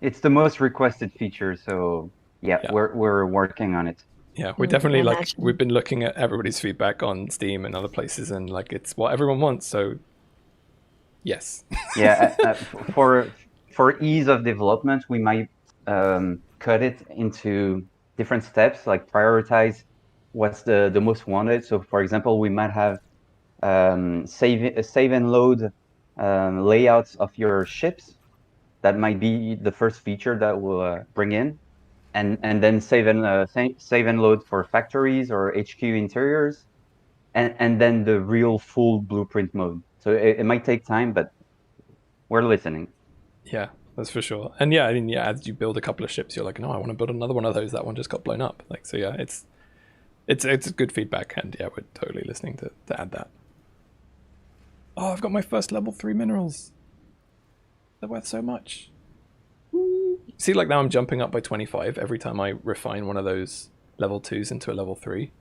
it's the most requested feature. So yeah. we're working on it. Yeah, we're definitely we've been looking at everybody's feedback on Steam and other places, and like it's what everyone wants. So yes. Yeah, for ease of development, we might cut it into different steps, like prioritize what's the most wanted. So for example, we might have save and load layouts of your ships. That might be the first feature that we'll bring in, and then save and load for factories or HQ interiors, and then the real full blueprint mode. So it might take time, but we're listening. Yeah, that's for sure. And yeah, I mean, yeah, as you build a couple of ships, you're like, no, I want to build another one of those. That one just got blown up. Like, so yeah, it's good feedback, and yeah, we're totally listening to add that. Oh, I've got my first level 3 minerals. They're worth so much. See, like now I'm jumping up by 25 every time I refine one of those level 2s into a level 3.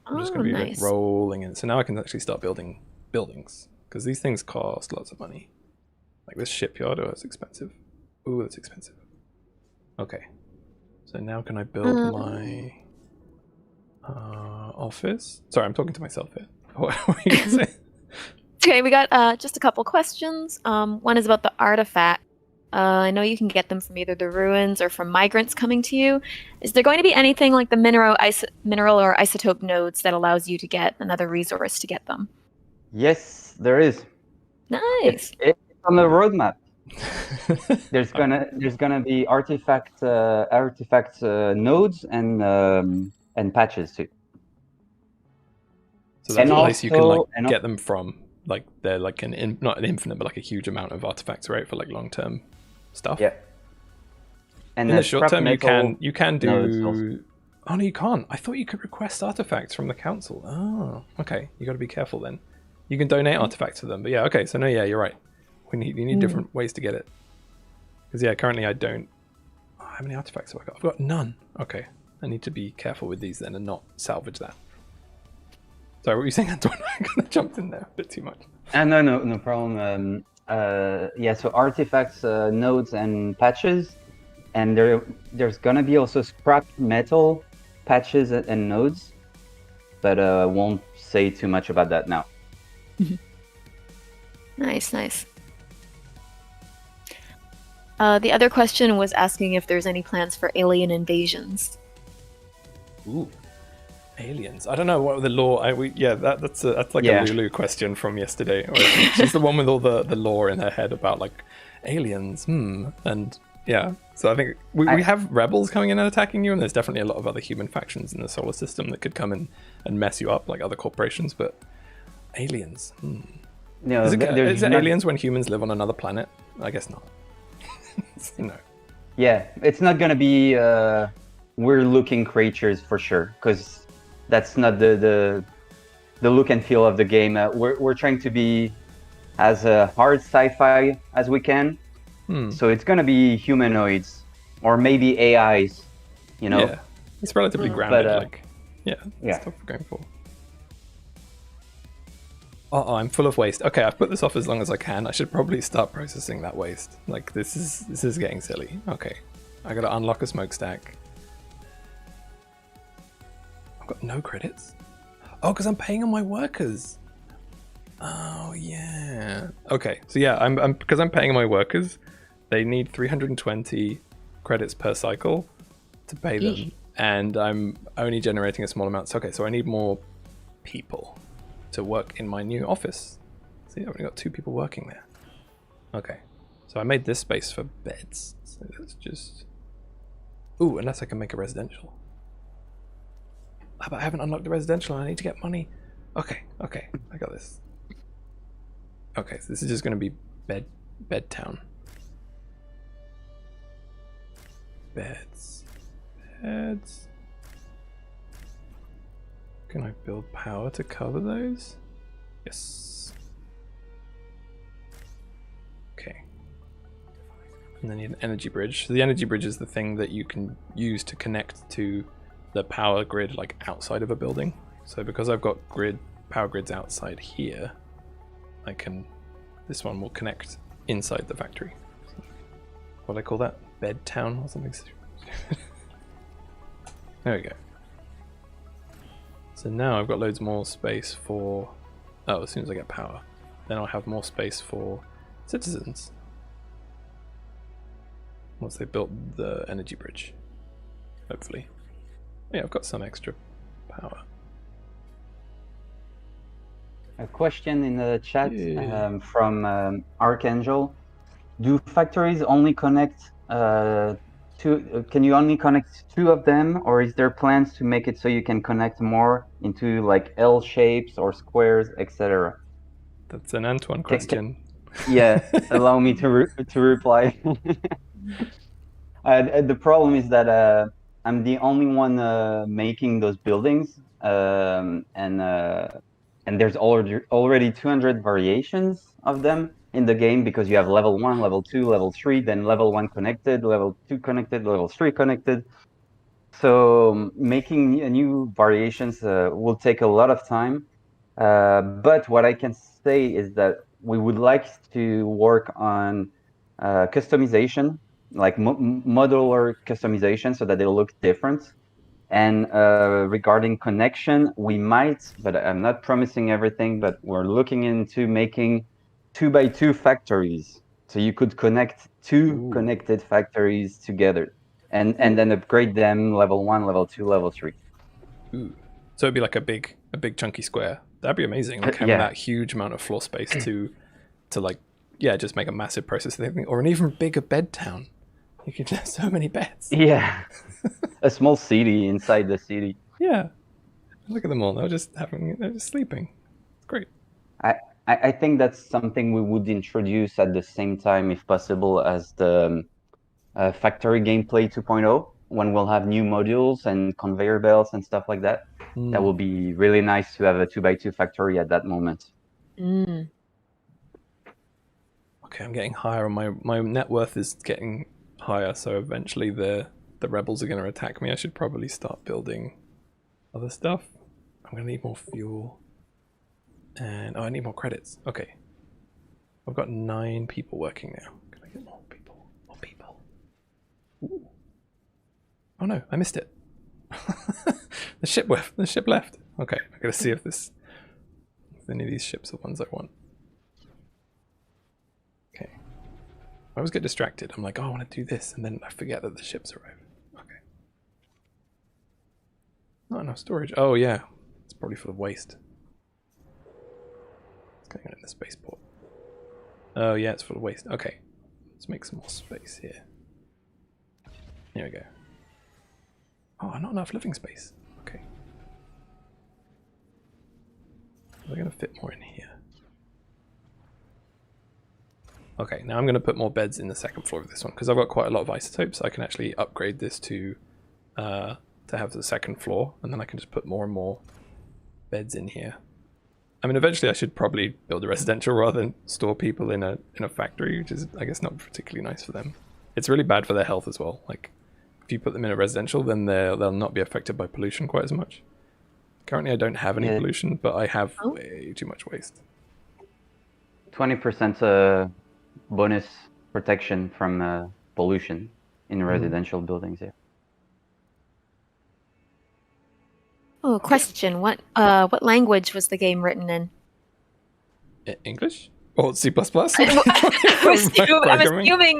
I'm just going to be like rolling in. So now I can actually start building buildings, because these things cost lots of money. Like this shipyard, oh, it's expensive. Ooh, that's expensive. Okay. So now can I build my office? Sorry, I'm talking to myself here. What were you going to say? Okay, we got just a couple questions. One is about the artifact. I know you can get them from either the ruins or from migrants coming to you. Is there going to be anything like the mineral or isotope nodes that allows you to get another resource to get them? Yes, there is. Nice. It's on the roadmap. There's gonna be artifact nodes and patches too. So that's a place you can like get them from. Like they're like not an infinite, but like a huge amount of artifacts, right? For like long-term stuff. Yeah. And in the short term, you can do. Oh no, you can't. I thought you could request artifacts from the council. Oh, okay. You got to be careful then. You can donate artifacts to them, but yeah, okay. So no, yeah, you're right. You need different ways to get it. Because yeah, currently I don't. Oh, how many artifacts have I got? I've got none. Okay, I need to be careful with these then and not salvage that. Sorry, what were you saying, Antoine? I kind of jumped in there a bit too much. No problem. Yeah, so artifacts, nodes, and patches, and there's gonna be also scrap metal patches and nodes, but won't say too much about that now. Nice. The other question was asking if there's any plans for alien invasions. Ooh, aliens. I don't know what the lore. That's like a Lulu question from yesterday. She's the one with all the lore in her head about like aliens. And yeah, so I think we have rebels coming in and attacking you, and there's definitely a lot of other human factions in the solar system that could come in and mess you up, like other corporations. But aliens. No, is it aliens when humans live on another planet? I guess not. No. Yeah, it's not gonna be weird-looking creatures for sure, because that's not the look and feel of the game. We're trying to be as hard sci-fi as we can, so it's gonna be humanoids or maybe AIs. Yeah, it's relatively grounded. That's what we're going for. Oh, I'm full of waste. Okay, I've put this off as long as I can. I should probably start processing that waste. Like, this is getting silly. Okay, I gotta unlock a smokestack. I've got no credits. Oh, because I'm paying on my workers. Oh yeah. Okay, so yeah, I'm because I'm paying on my workers. They need 320 credits per cycle to pay them, and I'm only generating a small amount. So, okay, so I need more people to work in my new office. See, I've only got 2 people working there. Okay, so I made this space for beds. So let's just... Ooh, unless I can make a residential. But I haven't unlocked the residential and I need to get money. Okay, I got this. Okay, so this is just going to be bed town. Beds. Can I build power to cover those? Yes. Okay. And then you need an energy bridge. So the energy bridge is the thing that you can use to connect to the power grid like outside of a building. So because I've got power grids outside here, this one will connect inside the factory. What do I call that? Bed town or something? There we go. So now I've got loads more space for... Oh, as soon as I get power. Then I'll have more space for citizens. Once they built the energy bridge. Hopefully. Yeah, I've got some extra power. A question in the chat from Archangel. Do factories only connect can you only connect 2 of them, or is there plans to make it so you can connect more into like L shapes or squares, etc.? That's an Antoine question. Yeah, allow me to reply. The problem is that I'm the only one making those buildings, and there's already 200 variations of them in the game, because you have level 1, level 2, level 3, then level 1 connected, level 2 connected, level 3 connected. So making new variations will take a lot of time. But what I can say is that we would like to work on customization, like modular customization, so that they look different. And regarding connection, we might, but I'm not promising everything, but we're looking into making 2x2 factories. So you could connect 2 connected factories together and then upgrade them level 1, level 2, level 3. Ooh. So it'd be like a big chunky square. That'd be amazing. Like having that huge amount of floor space to like, yeah, just make a massive processing thing, or an even bigger bed town. You could have so many beds. Yeah. A small city inside the city. Yeah. Look at them all. They're just sleeping. It's great. I think that's something we would introduce at the same time, if possible, as the factory gameplay 2.0, when we'll have new modules and conveyor belts and stuff like that. That will be really nice to have a 2x2 factory at that moment. Mm. Okay, I'm getting higher, and my net worth is getting higher. So eventually the rebels are going to attack me. I should probably start building other stuff. I'm going to need more fuel, and I need more credits. Okay, I've got 9 people working now. Can I get more people? More people. Ooh. Oh no, I missed it. The ship left. Okay, I gotta see if any of these ships are ones I want. Okay. I always get distracted. I'm like, oh, I want to do this, and then I forget that the ships arrive. Okay. Not enough storage. Oh yeah, it's probably full of waste. It's going on in the spaceport. Oh yeah, it's full of waste. Okay, let's make some more space here. Here we go. Oh, not enough living space. Okay. We're going to fit more in here. Okay, now I'm going to put more beds in the second floor of this one because I've got quite a lot of isotopes. I can actually upgrade this to have the second floor, and then I can just put more and more beds in here. I mean, eventually I should probably build a residential rather than store people in a factory, which is, I guess, not particularly nice for them. It's really bad for their health as well. Like, if you put them in a residential, then they'll not be affected by pollution quite as much. Currently, I don't have any pollution, but I have way too much waste. 20% bonus protection from pollution in residential buildings. Yeah. Oh, question. What language was the game written in? English? Or C++? I'm assuming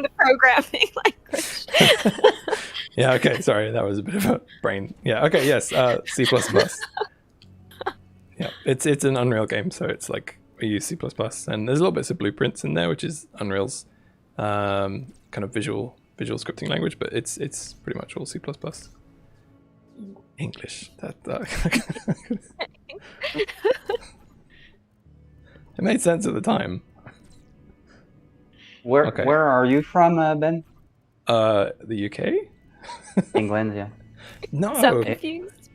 the programming language. Yeah, okay, sorry, that was a bit of a brain. Yeah, okay, yes, C++. Yeah, it's an Unreal game, so it's like we use C++, and there's a little bits of blueprints in there, which is Unreal's kind of visual scripting language, but it's pretty much all C++. English. It made sense at the time. Where are you from, Ben? The UK? England, yeah. No. So confused.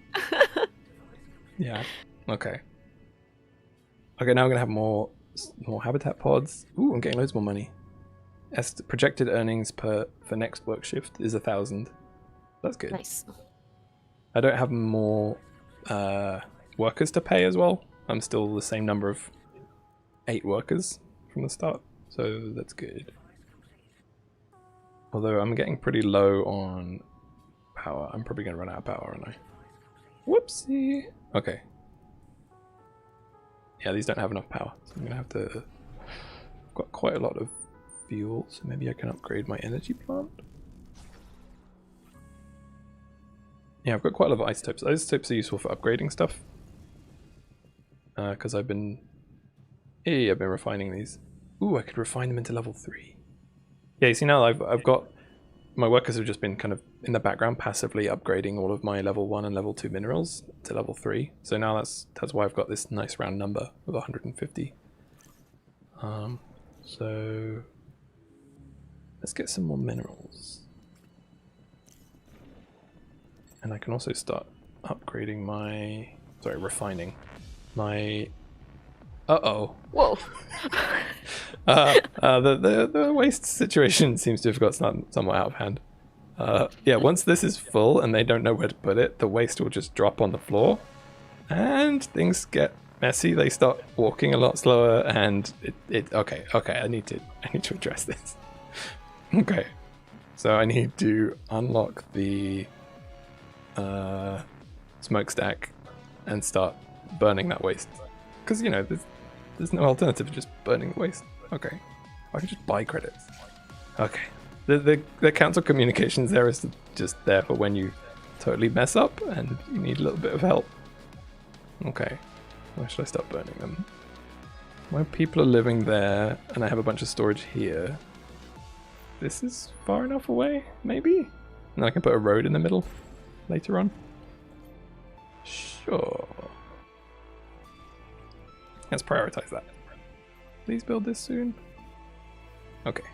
Yeah. Okay. Okay, now I'm gonna have more habitat pods. Ooh, I'm getting loads more money. Projected earnings for next work shift is 1,000. That's good. Nice. I don't have more workers to pay as well. I'm still the same number of 8 workers from the start, so that's good. Although I'm getting pretty low on power. I'm probably going to run out of power, aren't I? Whoopsie. Okay. Yeah, these don't have enough power, so I'm going to have to... I've got quite a lot of fuel, so maybe I can upgrade my energy plant. Yeah, I've got quite a lot of isotopes. Isotopes are useful for upgrading stuff. Because I've been refining these. Ooh, I could refine them into level 3. Yeah, you see now I've got... My workers have just been kind of in the background passively upgrading all of my level 1 and level 2 minerals to level 3. So now that's why I've got this nice round number of 150. So... Let's get some more minerals. And I can also start upgrading my... Sorry, refining my... Uh-oh. Whoa. The waste situation seems to have got somewhat out of hand. Yeah, once this is full and they don't know where to put it, the waste will just drop on the floor. And things get messy. They start walking a lot slower and okay, I need to address this. Okay. So I need to unlock the smokestack and start burning that waste. Because, you know, there's no alternative to just burning the waste. Okay. I can just buy credits. Okay. The council communications there is just there for when you totally mess up and you need a little bit of help. Okay. Where should I start burning them? My people are living there and I have a bunch of storage here. This is far enough away, maybe? And then I can put a road in the middle later on. Sure. Let's prioritize that. Please build this soon. Okay.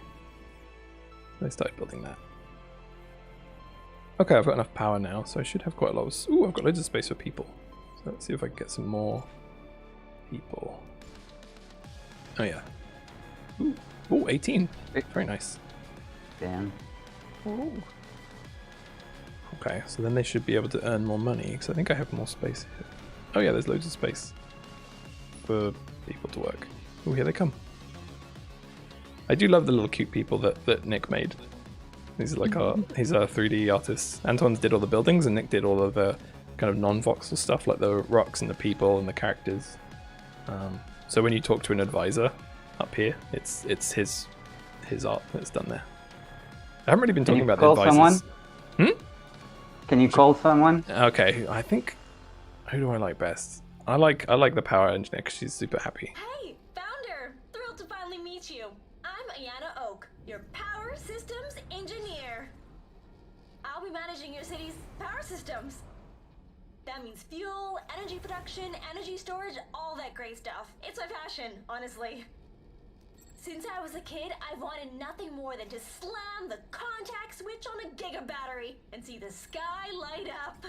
Let's start building that. Okay, I've got enough power now, so I should have quite a lot of... Ooh, I've got loads of space for people. So let's see if I can get some more people. Oh yeah. Ooh, 18. Very nice. Damn. Ooh. Okay, so then they should be able to earn more money, because I think I have more space here. Oh yeah, there's loads of space for people to work. Oh, here they come. I do love the little cute people that Nick made. He's like he's a 3D artist. Anton's did all the buildings, and Nick did all of the kind of non-voxel stuff, like the rocks and the people and the characters. So when you talk to an advisor up here, it's his art that's done there. I haven't really been talking about the advisors. Someone? Can you call someone? Okay, I think. Who do I like best? I like the power engineer because she's super happy. Hey, Founder! Thrilled to finally meet you. I'm Ayana Oak, your power systems engineer. I'll be managing your city's power systems. That means fuel, energy production, energy storage, all that great stuff. It's my passion, honestly. Since I was a kid, I've wanted nothing more than to slam the contact switch on a giga battery and see the sky light up.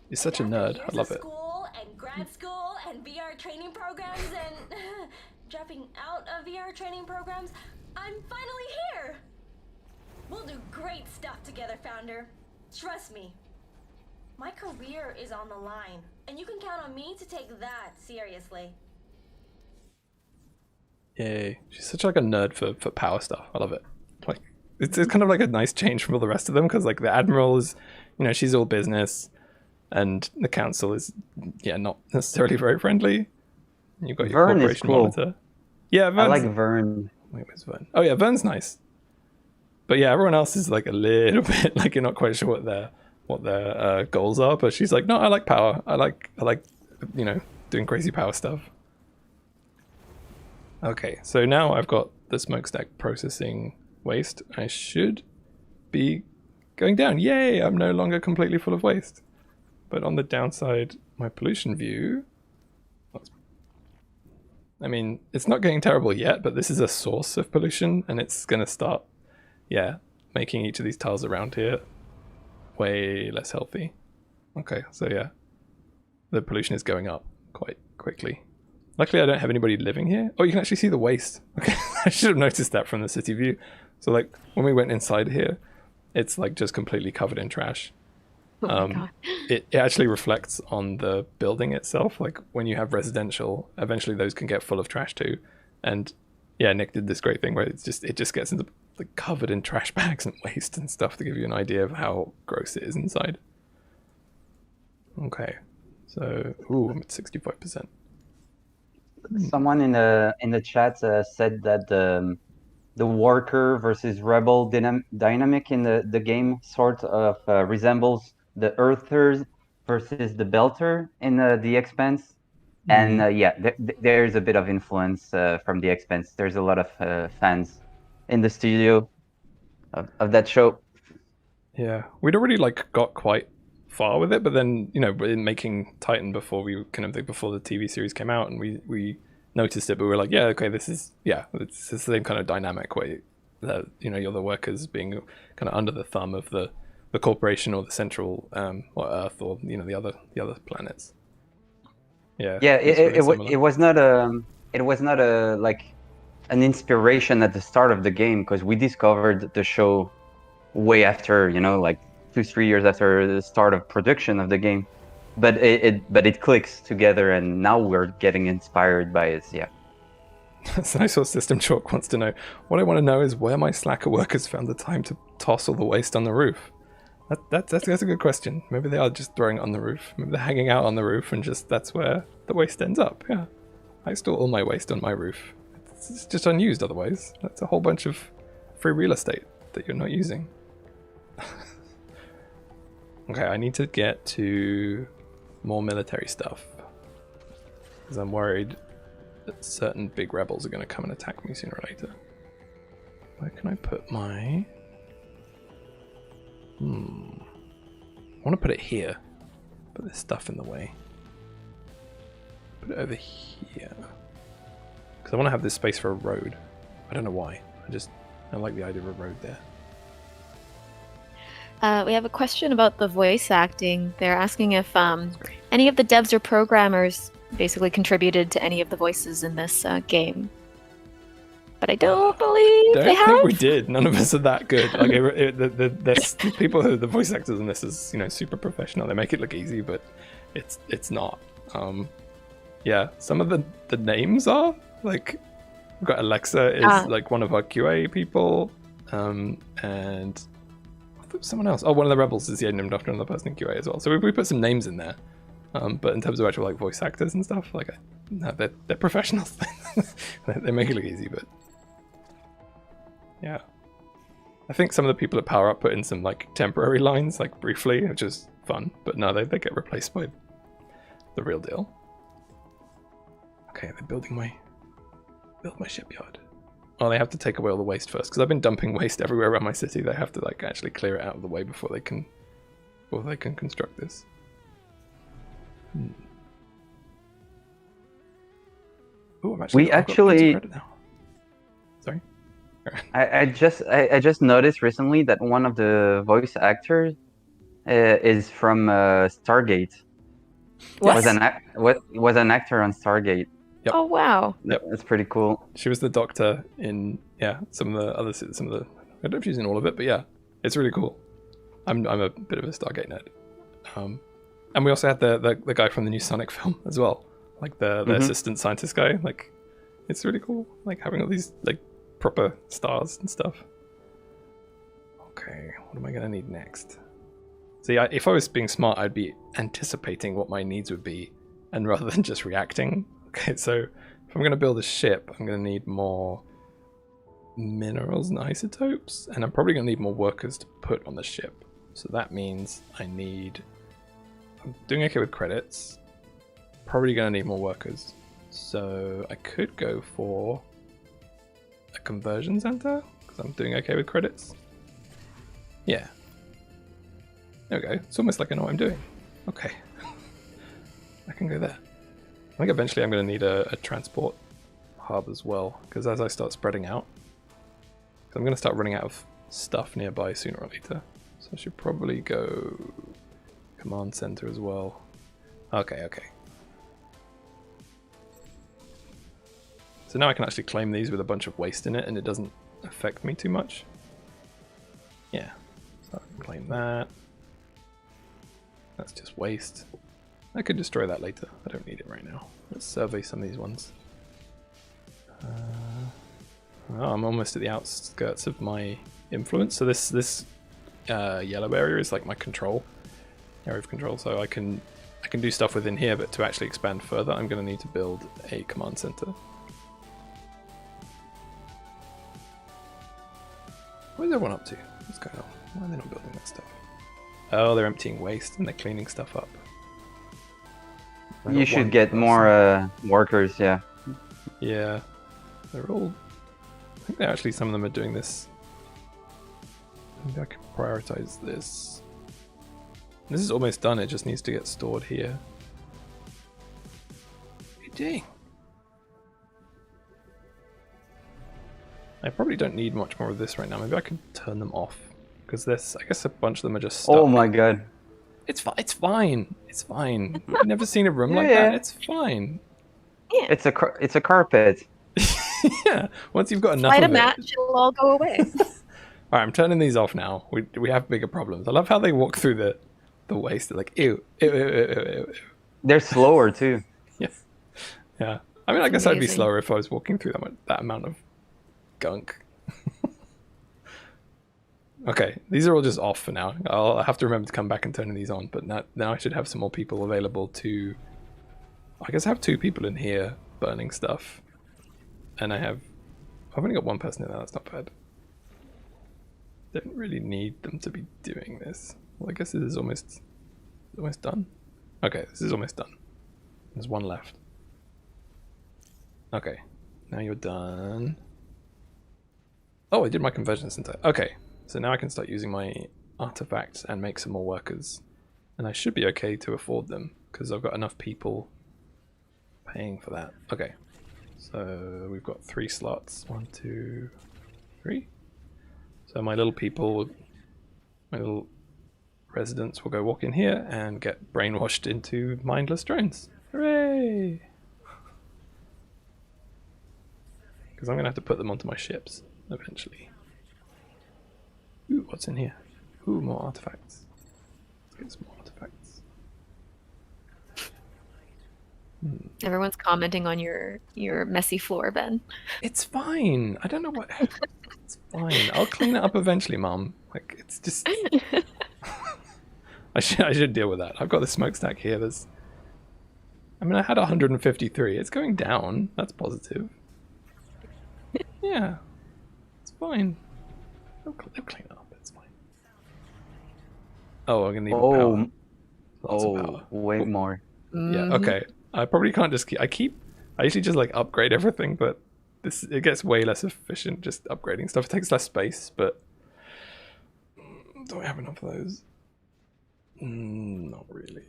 You're such a nerd. I love it. School and grad school and VR training programs and dropping out of VR training programs, I'm finally here. We'll do great stuff together, Founder. Trust me. My career is on the line, and you can count on me to take that seriously. Yay. She's such like a nerd for power stuff. I love it. Like it's kind of like a nice change from all the rest of them, because like the Admiral is, she's all business, and the Council is not necessarily very friendly. You've got your Vern is corporation cool. monitor. Yeah, I like Vern. Wait, where's Vern? Oh yeah, Vern's nice. But yeah, everyone else is like a little bit like you're not quite sure what their goals are. But she's like, no, I like power. I like doing crazy power stuff. Okay, so now I've got the smokestack processing waste. I should be going down. Yay! I'm no longer completely full of waste. But on the downside, my pollution view. I mean, it's not getting terrible yet, but this is a source of pollution, and it's going to start, making each of these tiles around here way less healthy. Okay, so yeah, the pollution is going up quite quickly. Luckily, I don't have anybody living here. Oh, you can actually see the waste. Okay, I should have noticed that from the city view. So like when we went inside here, it's like just completely covered in trash. Oh my God. It actually reflects on the building itself. Like when you have residential, eventually those can get full of trash too. And yeah, Nick did this great thing where it just gets into like covered in trash bags and waste and stuff to give you an idea of how gross it is inside. Okay, so I'm at 65%. Someone in the chat said that the worker versus rebel dynamic in the game sort of resembles the Earthers versus the Belter in The Expanse. And there's a bit of influence from The Expanse. There's a lot of fans in the studio of that show. Yeah, we'd already like got quite far with it, but then in making Titan before before the TV series came out, and we noticed it, but we were like, yeah, okay, it's the same kind of dynamic way that you're the workers being kind of under the thumb of the corporation or the central or Earth or the other planets. Yeah, it was not a like an inspiration at the start of the game, because we discovered the show way after, like 2-3 years after the start of production of the game, but it clicks together, and now we're getting inspired by it. Yeah. So I saw System Chalk wants to know, what I want to know is where my slacker workers found the time to toss all the waste on the roof. That's a good question. Maybe they are just throwing it on the roof. Maybe they're hanging out on the roof and just that's where the waste ends up. Yeah, I store all my waste on my roof. It's just unused otherwise. That's a whole bunch of free real estate that you're not using. Okay, I need to get to more military stuff, because I'm worried that certain big rebels are going to come and attack me sooner or later. Where can I put my... I want to put it here, but there's stuff in the way. Put it over here, because I want to have this space for a road. I don't know why. I like the idea of a road there. We have a question about the voice acting. They're asking if any of the devs or programmers basically contributed to any of the voices in this game. But I don't believe Don't they think have. we did. None of us are that good. Like the people who are the voice actors in this is super professional. They make it look easy, but it's not. Yeah, some of the names are like we've got Alexa is like one of our QA people, and I thought it was someone else. Oh, one of the rebels is named after another person in QA as well. So we put some names in there. But in terms of actual like voice actors and stuff, like no, they're professionals. They make it look easy, but yeah. I think some of the people at Power Up put in some like temporary lines, like briefly, which is fun. But no, they get replaced by the real deal. Okay, they're build my shipyard. Oh, they have to take away all the waste first because I've been dumping waste everywhere around my city. They have to like actually clear it out of the way before they can construct this. Oh, We actually. Sorry. I just noticed recently that one of the voice actors is from Stargate. What? Was an actor on Stargate. Yep. Oh wow. Yep. That's pretty cool. She was the doctor in some of the I don't know if she's in all of it, but yeah, it's really cool. I'm a bit of a Stargate nerd. And we also had the guy from the new Sonic film as well, like the assistant scientist guy. Like, it's really cool, like having all these like proper stars and stuff. Okay, what am I gonna need next? See, if I was being smart, I'd be anticipating what my needs would be, and rather than just reacting. Okay, so if I'm gonna build a ship, I'm gonna need more minerals and isotopes, and I'm probably gonna need more workers to put on the ship. So that means I'm doing okay with credits. Probably gonna need more workers. So I could go for a conversion center because I'm doing okay with credits. Yeah. There we go. It's almost like I know what I'm doing. Okay. I can go there. I think eventually I'm going to need a transport hub as well, because as I start spreading out, I'm going to start running out of stuff nearby sooner or later. So I should probably go command center as well. Okay. So now I can actually claim these with a bunch of waste in it, and it doesn't affect me too much. Yeah. So I can claim that. That's just waste. I could destroy that later. I don't need it right now. Let's survey some of these ones. Oh, I'm almost at the outskirts of my influence. So this yellow area is like my area of control. So I can do stuff within here, but to actually expand further, I'm going to need to build a command center. What is everyone up to? What's going on? Why are they not building that stuff? Oh, they're emptying waste and they're cleaning stuff up. You should get more workers, yeah. Yeah. They're all... I think they're actually, some of them are doing this. Maybe I can prioritize this. This is almost done, it just needs to get stored here. What are you doing? I probably don't need much more of this right now. Maybe I could turn them off. Because this, I guess a bunch of them are just stuck. Oh my god. It's fine. It's fine. You've never seen a room like that. It's fine. Yeah. It's a carpet. Yeah. Once you've got enough Light a of it. match, it'll all go away. Alright, I'm turning these off now. We have bigger problems. I love how they walk through the waste. They're like, ew, ew, ew, ew, ew, ew. They're slower too. Yes. Yeah. I mean, I guess I'd be amazing. slower if I was walking through that amount of gunk. Okay, these are all just off for now. I'll have to remember to come back and turn these on, but now I should have some more people available to... I guess I have 2 people in here burning stuff. And I've only got 1 person in there, that's not bad. Don't really need them to be doing this. Well, I guess this is almost done. Okay, this is almost done. There's 1 left. Okay, now you're done. Oh, I did my conversion center. Okay. So now I can start using my artifacts and make some more workers. And I should be okay to afford them, because I've got enough people paying for that. Okay, so we've got 3 slots. 1, 2, 3. So my little people, my little residents will go walk in here and get brainwashed into mindless drones. Hooray! Because I'm going to have to put them onto my ships eventually. Ooh, what's in here? Ooh, more artifacts. Let's get some more artifacts. Everyone's commenting on your messy floor, Ben. It's fine. I don't know what. It's fine. I'll clean it up eventually, Mum. Like, it's just. I should deal with that. I've got the smokestack here. I mean, I had 153. It's going down. That's positive. Yeah, it's fine. They'll clean it up. It's fine. Oh, I'm gonna need more power. Lots of power. Way more. Yeah. Okay. I probably can't just keep. I usually just like upgrade everything, but it gets way less efficient just upgrading stuff. It takes less space, but do I have enough of those? Not really.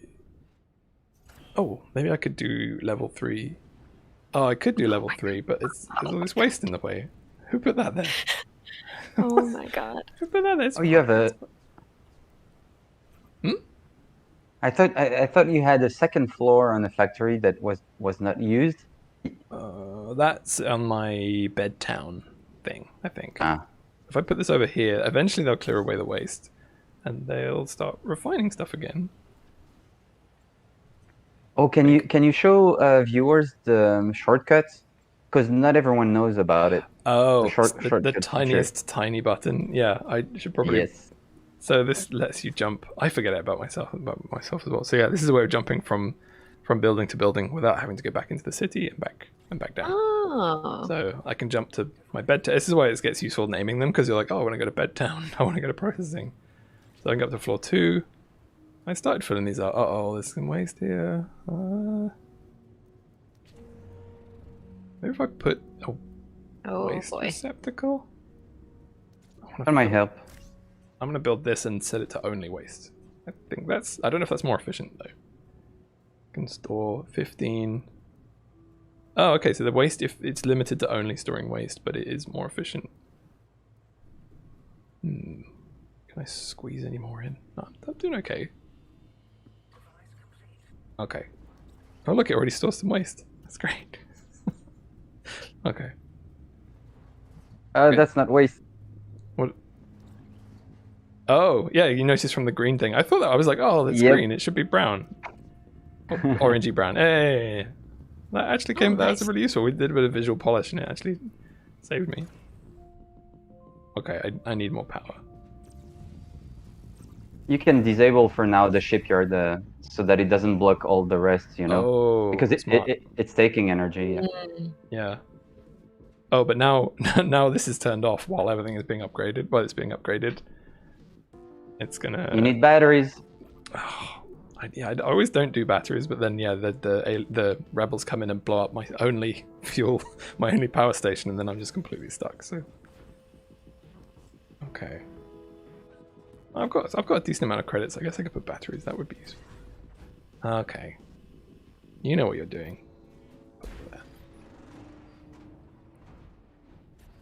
Oh, maybe I could do level 3. Oh, I could do level 3, but there's all this waste in the way. Who put that there? Oh my god. Who put that there? Oh, you have a. I thought you had a second floor on the factory that was not used. That's on my bed town thing, I think. Ah. If I put this over here, eventually they'll clear away the waste, and they'll start refining stuff again. Oh, can you show viewers the shortcuts? Because not everyone knows about it. Oh, The the tiniest tiny button. Yeah, I should probably. Yes. So this lets you jump. I forget it about myself as well. So yeah, this is a way of jumping from building to building without having to go back into the city and back down. Oh. So I can jump to my bed. This is why it gets useful naming them, because you're like, oh, I want to go to bed town. I want to go to processing. So I can go up to floor 2. I started filling these out. Uh-oh, there's some waste here. Maybe if I put a waste boy. receptacle. That might help. I'm going to build this and set it to only waste. I think that's... I don't know if that's more efficient, though. Can store 15. Oh, okay, so the waste, if it's limited to only storing waste, but it is more efficient. Can I squeeze any more in? No, I'm doing okay. Okay. Oh, look, it already stores some waste. That's great. Okay. That's not waste. What? Oh, yeah, you noticed from the green thing. I thought that, I was like, oh, that's green. It should be brown. Orangey brown. Hey! That actually came, that was really useful. We did a bit of visual polish and it actually saved me. Okay, I need more power. You can disable for now the shipyard so that it doesn't block all the rest, you know? Oh, because it's taking energy. Yeah. Yeah. Oh, but now this is turned off while everything is being upgraded. While it's being upgraded, it's gonna. You need batteries. Oh, I always don't do batteries, but then yeah, the rebels come in and blow up my only fuel, my only power station, and then I'm just completely stuck. So. Okay. I've got a decent amount of credits. I guess I could put batteries. That would be useful. Okay. You know what you're doing.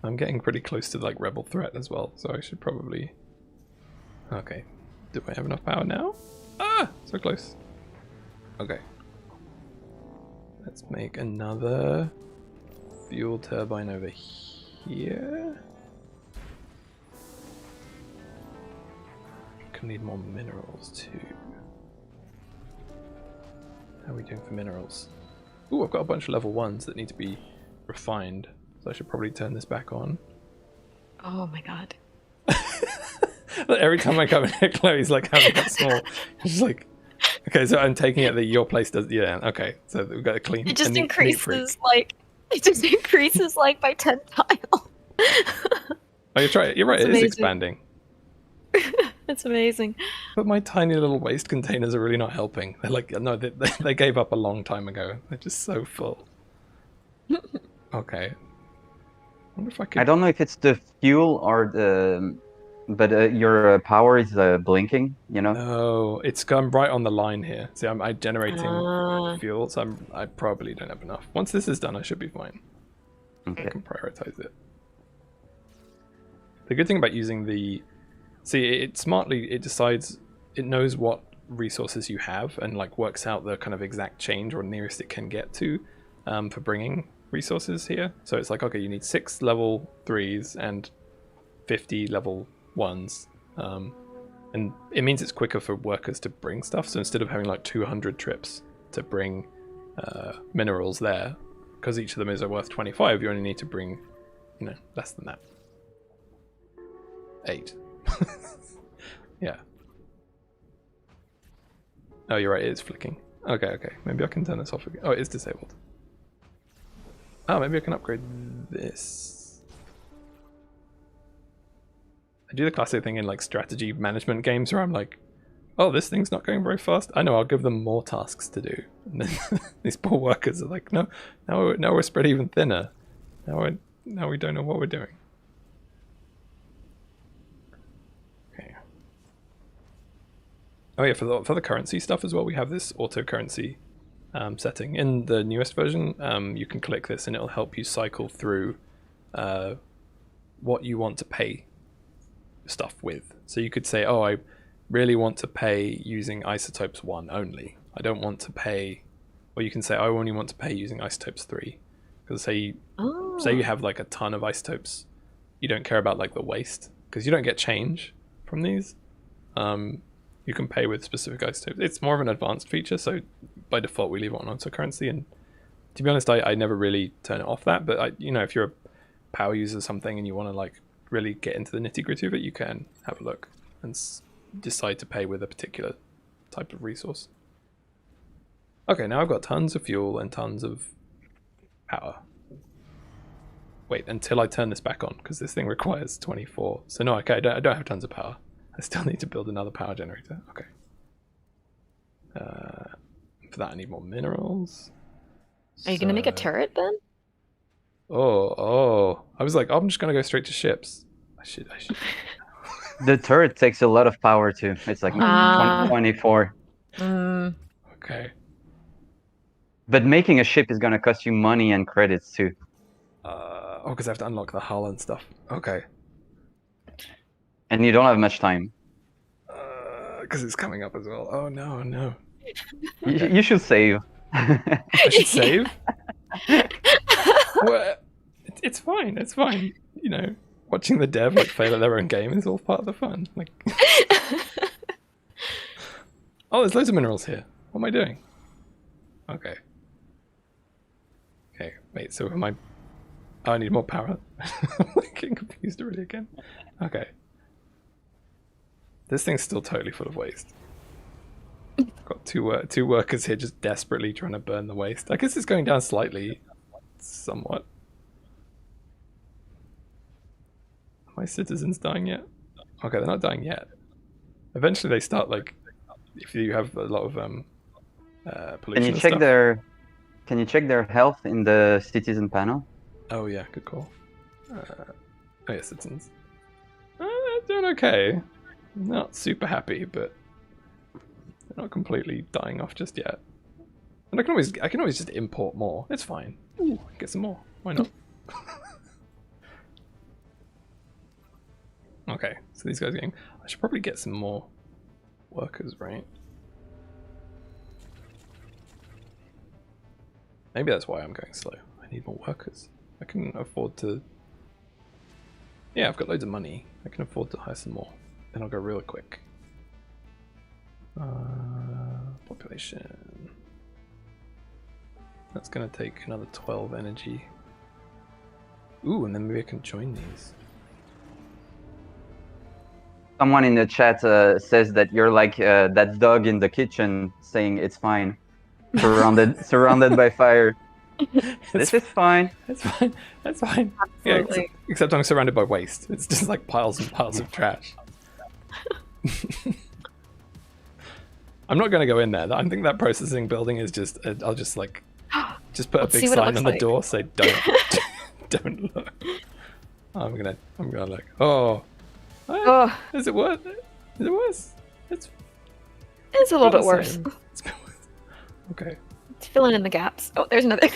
I'm getting pretty close to like rebel threat as well, so I should probably... Okay. Do I have enough power now? Ah! So close. Okay. Let's make another fuel turbine over here. Need more minerals too. How are we doing for minerals? Ooh, I've got a bunch of level 1s that need to be refined, so I should probably turn this back on. Oh my god. Every time I come in here, Chloe's like having that small. She's like, okay, so I'm taking it that your place does. Yeah, okay, so we've got to clean. It just increases like by 10 tile. Oh, you're right. You're right. It is expanding. That's amazing. But my tiny little waste containers are really not helping. They're like, no, they gave up a long time ago. They're just so full. Okay. I wonder if I could... I don't know if it's the fuel or the... But your power is blinking, you know? No, it's gone right on the line here. See, I'm generating fuel, so I probably don't have enough. Once this is done, I should be fine. Okay. I can prioritize it. The good thing about using the... See, it smartly, it decides, it knows what resources you have and like works out the kind of exact change or nearest it can get to for bringing resources here. So it's like, okay, you need 6 level 3s and 50 level 1s. And it means it's quicker for workers to bring stuff. So instead of having like 200 trips to bring minerals there, because each of them is worth 25, you only need to bring, less than that. 8. Yeah. Oh, you're right, it is flicking. Okay. Maybe I can turn this off again. Oh, it is disabled. Oh, maybe I can upgrade this. I do the classic thing in like strategy management games where I'm like, oh, this thing's not going very fast. I know, I'll give them more tasks to do. And then these poor workers are like, no, now we're spread even thinner. Now we don't know what we're doing. Okay. Oh yeah, for the currency stuff as well, we have this auto currency setting. In the newest version, you can click this and it'll help you cycle through what you want to pay stuff with. So you could say, oh, I really want to pay using isotopes 1 only. I don't want to pay, or you can say, I only want to pay using isotopes 3. Because say you have like a ton of isotopes, you don't care about like the waste because you don't get change from these. You can pay with specific isotopes. It's more of an advanced feature, so by default we leave it on auto currency. And to be honest, I never really turn it off that. But if you're a power user or something and you want to like really get into the nitty gritty of it, you can have a look and decide to pay with a particular type of resource. Okay, now I've got tons of fuel and tons of power. Wait, until I turn this back on, because this thing requires 24. So no, okay, I don't have tons of power. I still need to build another power generator. Okay. For that I need more minerals. Are you going to make a turret then? Oh. I was like, I'm just going to go straight to ships. I should. The turret takes a lot of power too. It's like 24. Okay. But making a ship is going to cost you money and credits too. Because I have to unlock the hull and stuff. Okay. And you don't have much time. Because it's coming up as well. Oh no. You should save. I should save? Well, it's fine. It's fine. Watching the dev like fail at their own game is all part of the fun. Like, oh, there's loads of minerals here. What am I doing? Okay. Wait. So am I? Oh, I need more power. I'm like getting confused already again. Okay. This thing's still totally full of waste. I've got two workers here just desperately trying to burn the waste. I guess it's going down slightly, somewhat. Are my citizens dying yet? Okay, they're not dying yet. Eventually they start, like, if you have a lot of pollution. Can you check their health in the citizen panel? Oh yeah, good call. Oh yeah, citizens. They're doing okay. Not super happy, but they're not completely dying off just yet. And I can always just import more. It's fine. Ooh, get some more. Why not? Okay, so these guys are getting. I should probably get some more workers, right? Maybe that's why I'm going slow. I need more workers. I can afford to. Yeah, I've got loads of money. I can afford to hire some more. Then I'll go really quick. Population. That's gonna take another 12 energy. Ooh, and then maybe I can join these. Someone in the chat says that you're like that dog in the kitchen saying it's fine. Surrounded by fire. This is fine. That's fine. That's fine. Yeah, except I'm surrounded by waste. It's just like piles and piles of trash. I'm not going to go in there. I think that processing building is just. I'll just like, put a big sign on the door, say don't look. I'm gonna look. Oh. Is it worth it? Is it worse? It's a little bit worse. Okay. It's filling in the gaps. Oh, there's another.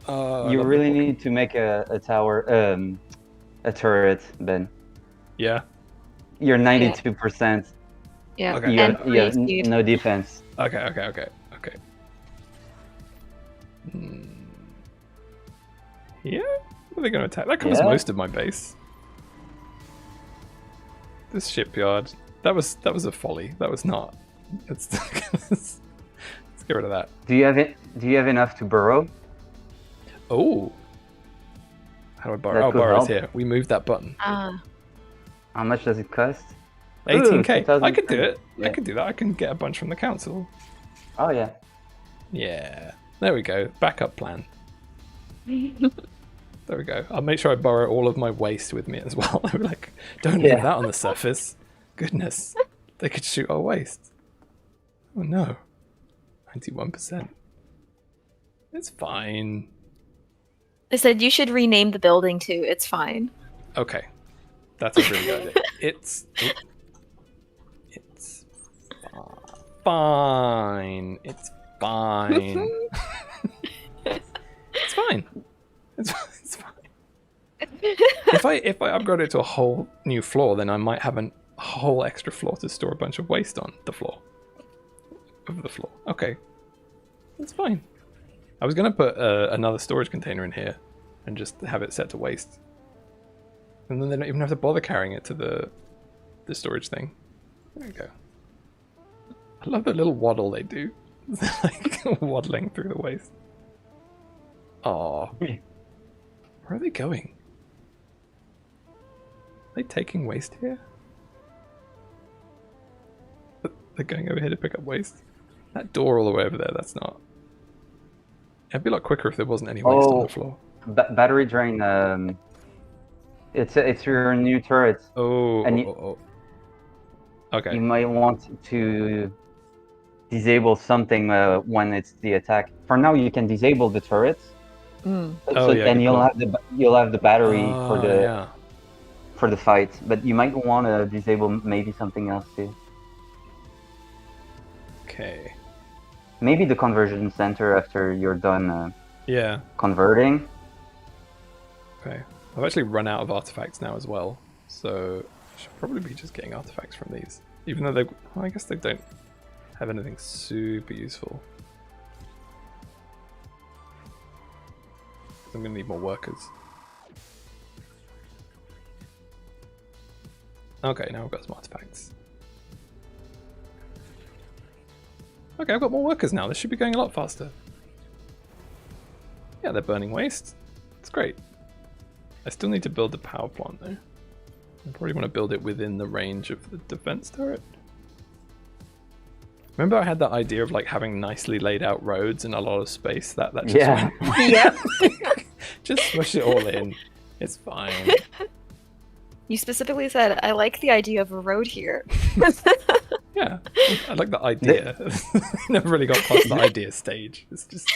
You really need to make a tower, a turret, Ben. Yeah. You're 92%. Yeah. Okay. Yeah, And yeah, free speed. no defense. Okay. Yeah? What are they going to attack? That covers Yeah. most of my base. This shipyard. That was a folly. That was not. Let's get rid of that. Do you have it? Do you have enough to burrow? Oh. How do I borrow? That Oh, could borrow's help. here. We moved that button. Ah. How much does it cost? 18k. Ooh, I could do it. I Yeah. could do that. I can get a bunch from the council. Oh yeah. Yeah. There we go. Backup plan. There we go. I'll make sure I borrow all of my waste with me as well. I'll be like, don't leave Yeah. that on the surface. Goodness. They could shoot our waste. Oh no. 91%. It's fine. I said you should rename the building too. It's fine. Okay. That's a really good idea. It's fine. It's fine. It's fine. It's fine. If I upgrade it to a whole new floor, then I might have a whole extra floor to store a bunch of waste on the floor. Over the floor. Okay. That's fine. I was gonna put another storage container in here and just have it set to waste. And then they don't even have to bother carrying it to the storage thing. There we go. I love the little waddle they do. They're like waddling through the waste. Aww. Where are they going? Are they taking waste here? They're going over here to pick up waste? That door all the way over there, that's not... It'd be a lot quicker if there wasn't any waste on the floor. Battery drain. It's your new turret. Oh, And Okay. You might want to disable something when it's the attack. For now, you can disable the turrets. Mm. Oh, yeah, and good you'll have the battery for the yeah. for the fight. But you might want to disable maybe something else too. Okay. Maybe the conversion center after you're done Yeah. converting. Okay. I've actually run out of artifacts now as well, so I should probably be just getting artifacts from these. Even though they, well, I guess they don't have anything super useful. I'm gonna need more workers. Okay, now I've got some artifacts. Okay, I've got more workers now. This should be going a lot faster. Yeah, they're burning waste. It's great. I still need to build the power plant though. I probably want to build it within the range of the defense turret. Remember I had that idea of like having nicely laid out roads and a lot of space? That just Yeah. Yep. just smush it all in. It's fine. You specifically said, I like the idea of a road here. Yeah, I like the idea. Never really got past the idea stage. It's just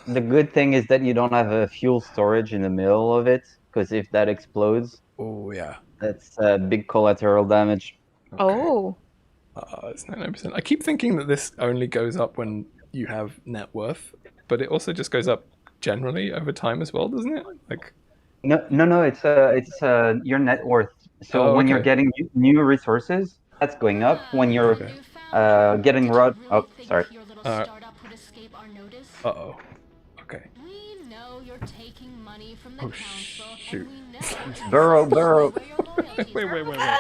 The good thing is that you don't have a fuel storage in the middle of it, because if that explodes, oh yeah. that's big collateral damage. Oh. It's 99%. I keep thinking that this only goes up when you have net worth, but it also just goes up generally over time as well, doesn't it? Like, No. It's your net worth. So Oh, when you're okay. getting new resources, that's going up. When you're getting rod. Oh, sorry. uh-oh. Okay. We know you're taking money from the Oh, council, shoot. and we know Burrow. where your loyalties Wait. are.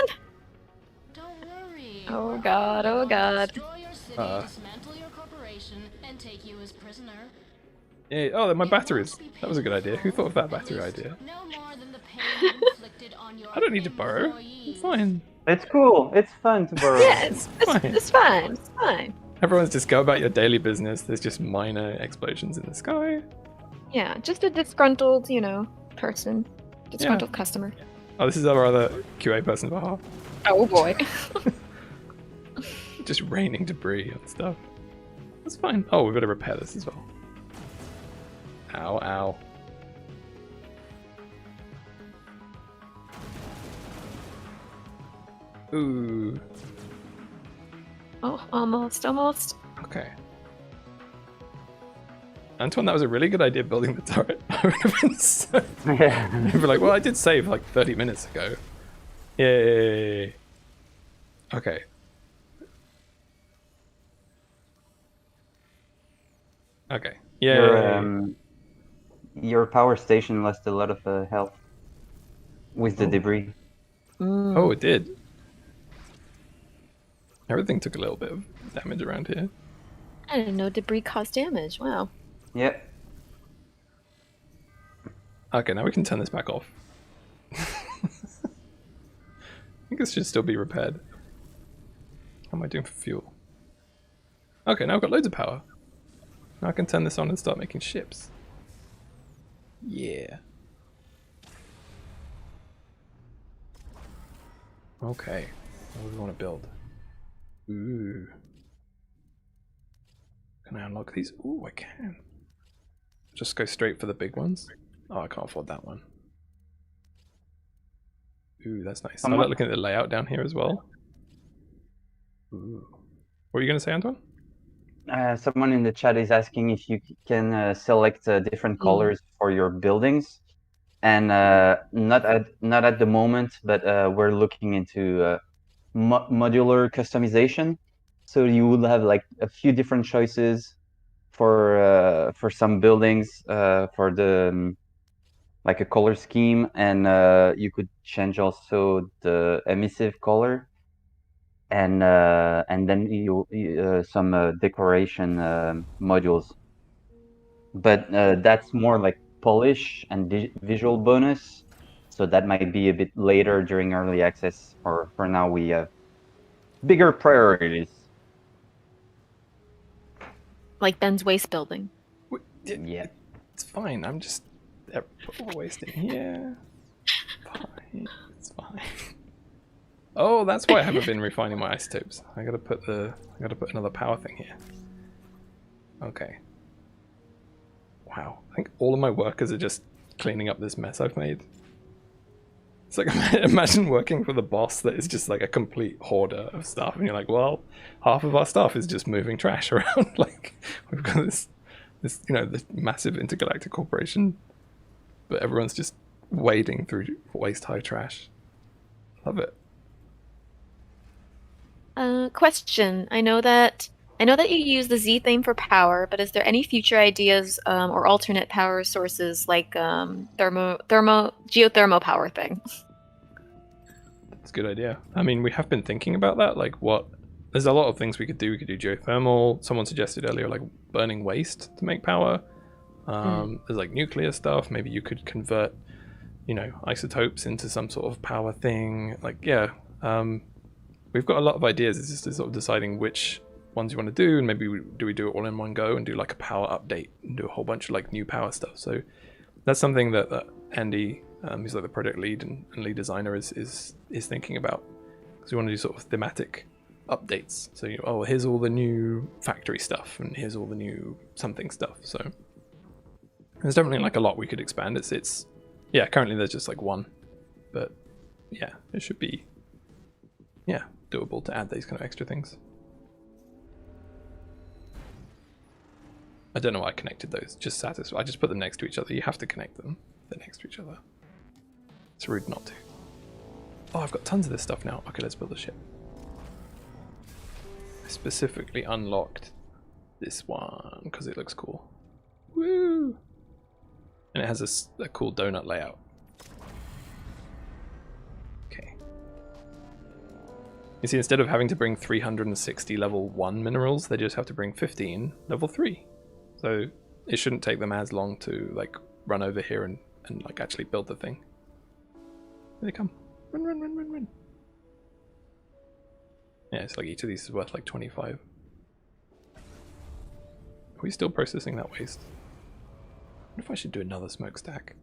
Don't worry. Oh god, oh god. Destroy your city, dismantle your corporation, and take you as prisoner. Yeah, oh, they're my batteries. That was a good idea. Who thought of that battery idea? No more than the pain inflicted on your I don't need to borrow. employees. It's fine. It's cool. It's fun to borrow. Yeah, it's fine. fine. It's fine. Everyone's just go about your daily business. There's just minor explosions in the sky. Yeah, just a disgruntled, person. Disgruntled customer. Oh, this is our other QA person's behalf. Oh boy. Just raining debris and stuff. That's fine. Oh, we better repair this as well. Ow. Ooh. Oh, almost. Okay. Antoine, that was a really good idea building the turret. I would have been so... Yeah. I'd be like, well, I did save like 30 minutes ago. Yay. Okay. Okay. Yeah. Your power station lost a lot of health with the debris. Oh, it did. Everything took a little bit of damage around here. I didn't know debris caused damage. Wow. Yep. Okay, now we can turn this back off. I think this should still be repaired. How am I doing for fuel? Okay, now I've got loads of power. Now I can turn this on and start making ships. Yeah. Okay, what do we want to build? Ooh. Can I unlock these? Ooh, I can. Just go straight for the big ones. Oh, I can't afford that one. Ooh, that's nice. I like looking at the layout down here as well. Ooh. What were you going to say, Antoine? Someone in the chat is asking if you can select different colors for your buildings, and not at the moment, but we're looking into modular customization. So you would have like a few different choices for some buildings for the like a color scheme, and you could change also the emissive color. And then you some decoration modules, but that's more like polish and visual bonus, so that might be a bit later during early access. For now, we have bigger priorities. Like Ben's waste building. Yeah. It's fine. I'm just put all waste in here. Fine. It's fine. Oh, that's why I haven't been refining my isotopes. I gotta put another power thing here. Okay. Wow. I think all of my workers are just cleaning up this mess I've made. It's like, imagine working for the boss that is just like a complete hoarder of stuff, and you're like, well, half of our stuff is just moving trash around. Like, we've got this this massive intergalactic corporation, but everyone's just wading through waist-high trash. Love it. Question. I know that you use the Z theme for power, but is there any future ideas or alternate power sources like geothermal power thing? That's a good idea. I mean, we have been thinking about that. Like, there's a lot of things we could do. We could do geothermal. Someone suggested earlier, like burning waste to make power. There's like nuclear stuff. Maybe you could convert, isotopes into some sort of power thing. Like, yeah. We've got a lot of ideas. It's just sort of deciding which ones you want to do, and maybe we do it all in one go and do like a power update and do a whole bunch of like new power stuff. So that's something that Andy, who's like the project lead and lead designer, is thinking about, because we want to do sort of thematic updates. So here's all the new factory stuff, and here's all the new something stuff. So there's definitely like a lot we could expand. It's yeah. Currently there's just like one, but yeah, it should be doable to add these kind of extra things. I don't know why I connected those. Just satisfied. I just put them next to each other. You have to connect them. They're next to each other. It's rude not to. Oh, I've got tons of this stuff now. Okay, let's build a ship. I specifically unlocked this one because it looks cool. Woo! And it has a cool donut layout. Okay. You see, instead of having to bring 360 level 1 minerals, they just have to bring 15 level 3. So it shouldn't take them as long to like run over here and like actually build the thing. Here they come. Run, run, run, run, run. Yeah, it's like each of these is worth like 25. Are we still processing that waste? I wonder if I should do another smokestack.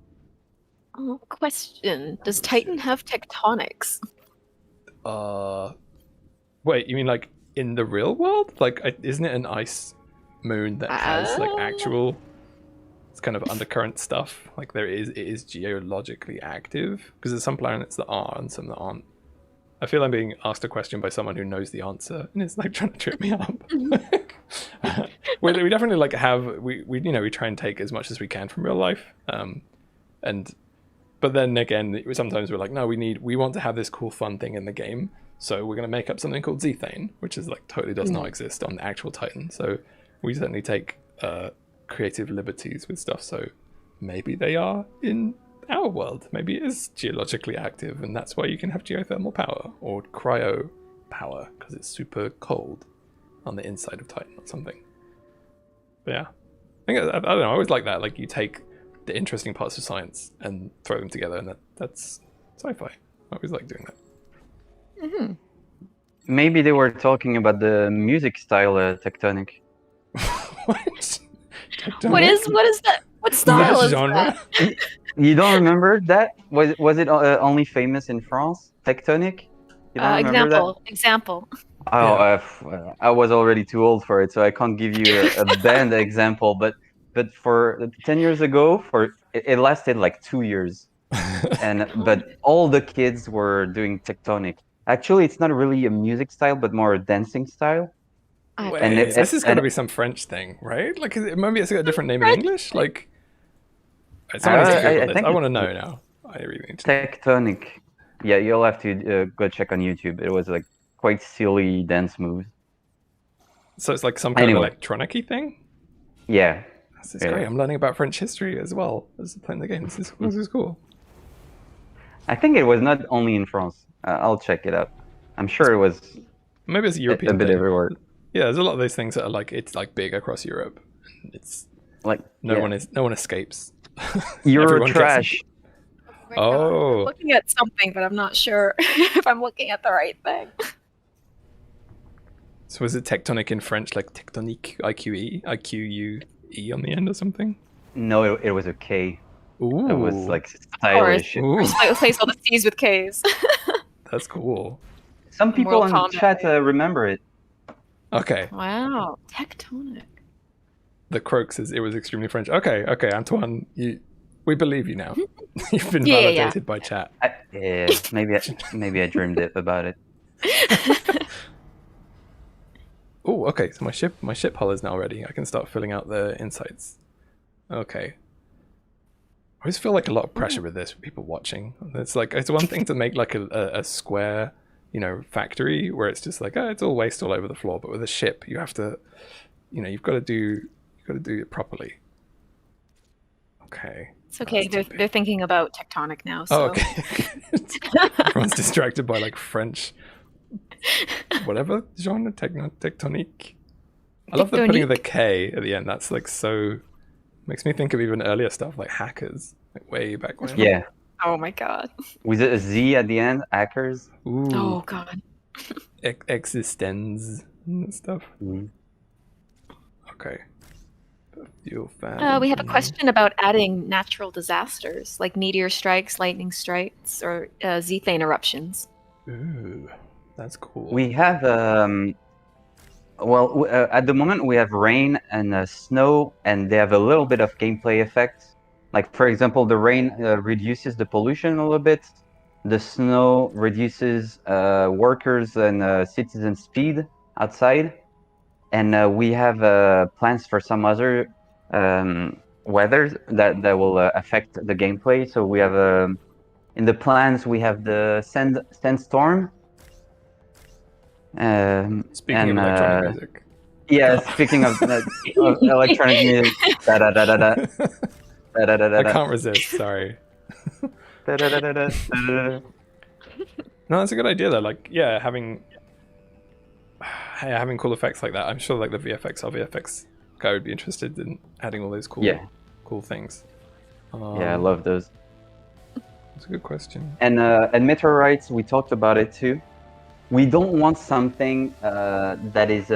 Oh, question. Does Titan have tectonics? Wait, you mean like in the real world? Like, isn't it an ice moon that has like actual, it's kind of undercurrent stuff? Like it is geologically active? Because there's some planets that are and some that aren't. I feel I'm being asked a question by someone who knows the answer and it's like trying to trip me up. We definitely like have we try and take as much as we can from real life, but then again sometimes we're like, no, we want to have this cool fun thing in the game, so we're going to make up something called Zethane, which is like totally does not exist on the actual Titan. So we certainly take creative liberties with stuff. So maybe they are in our world. Maybe it is geologically active, and that's why you can have geothermal power or cryo power because it's super cold on the inside of Titan or something. But yeah, I don't know. I always like that. Like you take the interesting parts of science and throw them together, and that's sci-fi. I always like doing that. Maybe they were talking about the music style tectonic. What? What is that? What style is genre? that? You don't remember that? Was it only famous in France? Tectonic? You don't remember that? Example. Oh, Yeah. I was already too old for it, so I can't give you a band example. But for 10 years ago, it lasted like 2 years, but all the kids were doing tectonic. Actually, it's not really a music style, but more a dancing style. Wait, And this is got to be some French thing, right? Like maybe it's got a different name in English. Like someone needs to Google this. I want to know now. I really need to. Tectonic. Yeah, you'll have to go check on YouTube. It was like quite silly dance moves. So it's like some kind of electronic-y thing? Yeah. This is great. I'm learning about French history as well as playing the game. This is cool. I think it was not only in France. I'll check it out. I'm sure it was. Maybe it's a European a bit thing. everywhere. Yeah, there's a lot of those things that are like it's like big across Europe. It's like no one escapes. Euro trash. Oh, I'm looking at something, but I'm not sure if I'm looking at the right thing. So was it tectonic in French, like tectonique, IQUE on the end or something? No, it was a K. Ooh. It was like stylish. Replace all the C's with K's. That's cool. Some people in the chat remember it. Okay. Wow, tectonic. The Croak says it was extremely French. Okay, Antoine, we believe you now. You've been validated by chat. Maybe I dreamed about it. Oh, okay. So my ship hull is now ready. I can start filling out the insights. Okay. I always feel like a lot of pressure with this, with people watching. It's one thing to make like a square, factory where it's just like, it's all waste all over the floor. But with a ship, you have to, you've got to do it properly. Okay. It's okay. They're thinking about tectonic now. So. Oh, okay. Everyone's distracted by like French, whatever genre, tectonique. I love the putting of the K at the end. That's like so. Makes me think of even earlier stuff like hackers, like way back when. Yeah. Oh my god. With a Z at the end, hackers. Ooh. Oh god. Existenz and stuff. Mm. Okay. Fuel fan. We have a question about adding natural disasters like meteor strikes, lightning strikes, or Zethane eruptions. Ooh, that's cool. We have at the moment we have rain and snow, and they have a little bit of gameplay effects. Like for example, the rain reduces the pollution a little bit. The snow reduces workers and citizens' speed outside. And we have plans for some other weathers that will affect the gameplay. So we have in the plans we have the sandstorm. Speaking of electronic music. Yeah, speaking of electronic music. Da da da da da. Da da da da. I can't resist. Sorry. Da da da da da. No, that's a good idea though. Like, yeah, having cool effects like that. I'm sure like the VFX guy would be interested in adding all those cool things. Yeah, I love those. That's a good question. And meteorites, we talked about it too. We don't want something that is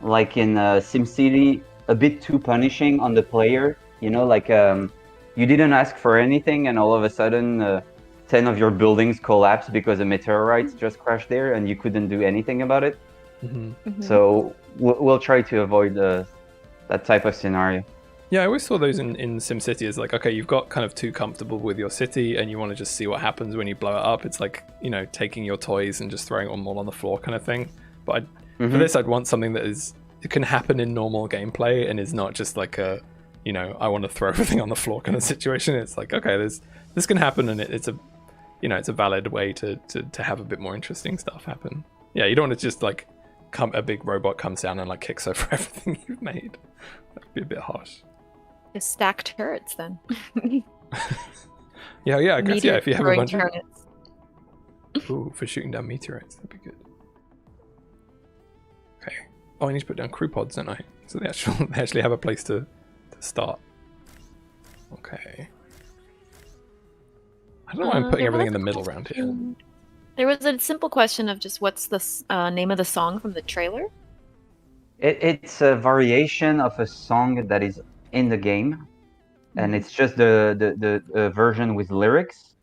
like in SimCity, a bit too punishing on the player. Like you didn't ask for anything, and all of a sudden 10 of your buildings collapse because a meteorite just crashed there, and you couldn't do anything about it. Mm-hmm. Mm-hmm. So we'll try to avoid that type of scenario. Yeah, I always saw those in SimCity as like, okay, you've got kind of too comfortable with your city and you want to just see what happens when you blow it up. It's like, taking your toys and just throwing them all on the floor kind of thing. But for this, I'd want something that it can happen in normal gameplay and is not just like a, I want to throw everything on the floor kind of situation. It's like, okay, this can happen and it's a, it's a valid way to have a bit more interesting stuff happen. Yeah, you don't want to just like a big robot comes down and like kicks over everything you've made. That'd be a bit harsh. Just stack turrets then. Yeah, I guess if you have a bunch turrets. Ooh, for shooting down meteorites, that'd be good. Okay. Oh, I need to put down crew pods, don't I? So they actually have a place to start. Okay. I don't know why I'm putting everything in the middle around here. There was a simple question of just what's the name of the song from the trailer? It's a variation of a song that is in the game, and it's just the version with lyrics,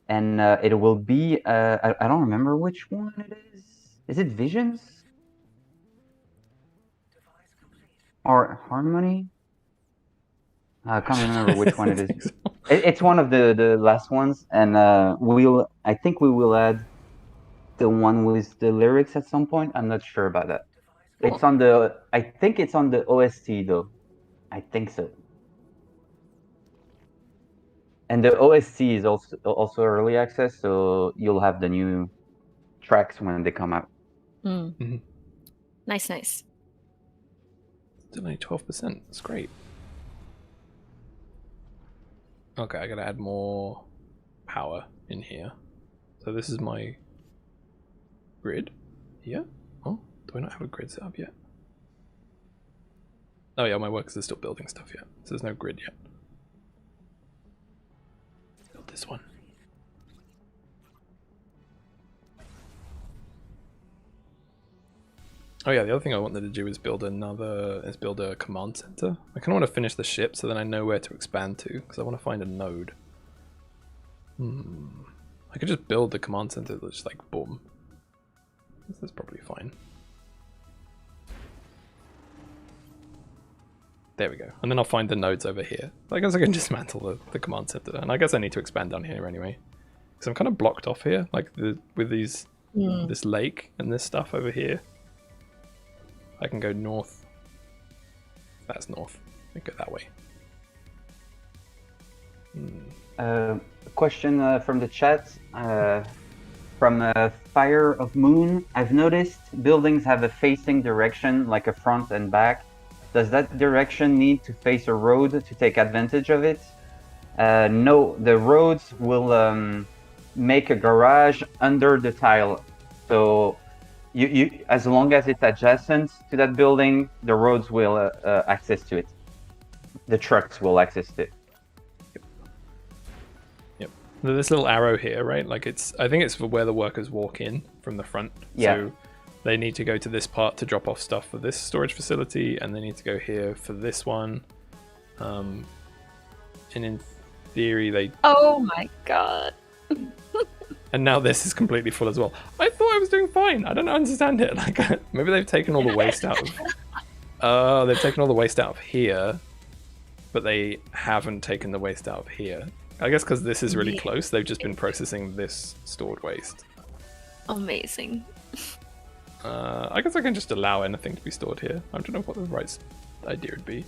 and it will be I don't remember which one it is. Is it Visions or Harmony? I can't remember which one it is. It's one of the last ones, and I think we will add the one with the lyrics at some point. I'm not sure about that. It's on the. I think it's on the OST though. I think so. And the OST is also early access, so you'll have the new tracks when they come out. Nice. Still only 12%. That's great. Okay, I gotta add more power in here. So this is my grid here. Oh, do I not have a grid set up yet? Oh yeah, my workers are still building stuff yet. So there's no grid yet. Build this one. Oh yeah, the other thing I wanted to do is build a command center. I kind of want to finish the ship so then I know where to expand to, because I want to find a node. I could just build the command center that's just like boom. This is probably fine. There we go. And then I'll find the nodes over here. I guess I can dismantle the command center. And I guess I need to expand down here anyway. Because I'm kind of blocked off here, like with these this lake and this stuff over here. I can go north. That's north. I go that way. Question from the chat. From Fire of Moon, I've noticed buildings have a facing direction, like a front and back. Does that direction need to face a road to take advantage of it? No, the roads will make a garage under the tile. So you as long as it's adjacent to that building, the roads will access to it. The trucks will access it. Yep. This little arrow here, right? Like I think it's for where the workers walk in from the front. Yeah. So they need to go to this part to drop off stuff for this storage facility, and they need to go here for this one. And in theory, they. Oh my god. And now this is completely full as well. I thought I was doing fine. I don't understand it. Like maybe they've taken all the waste out of. They've taken all the waste out of here, but they haven't taken the waste out of here. I guess because this is really close, they've just been processing this stored waste. Amazing. I guess I can just allow anything to be stored here. I don't know what the right idea would be.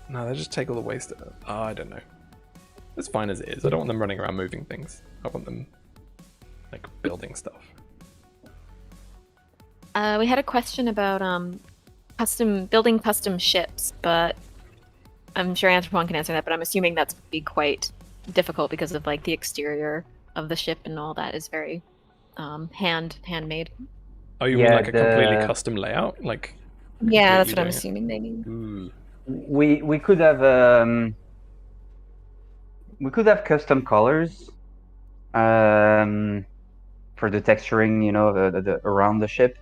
No, they just take all the waste out. Oh, I don't know. It's fine as it is. I don't want them running around moving things. I want them like building stuff. We had a question about building custom ships, but I'm sure Anthropon can answer that, but I'm assuming that's be quite difficult because of like the exterior of the ship and all that is very handmade. Oh, you mean like a completely custom layout? Like yeah, that's what I'm assuming they mean. Ooh. We could have custom colors for the texturing, you know, the around the ship,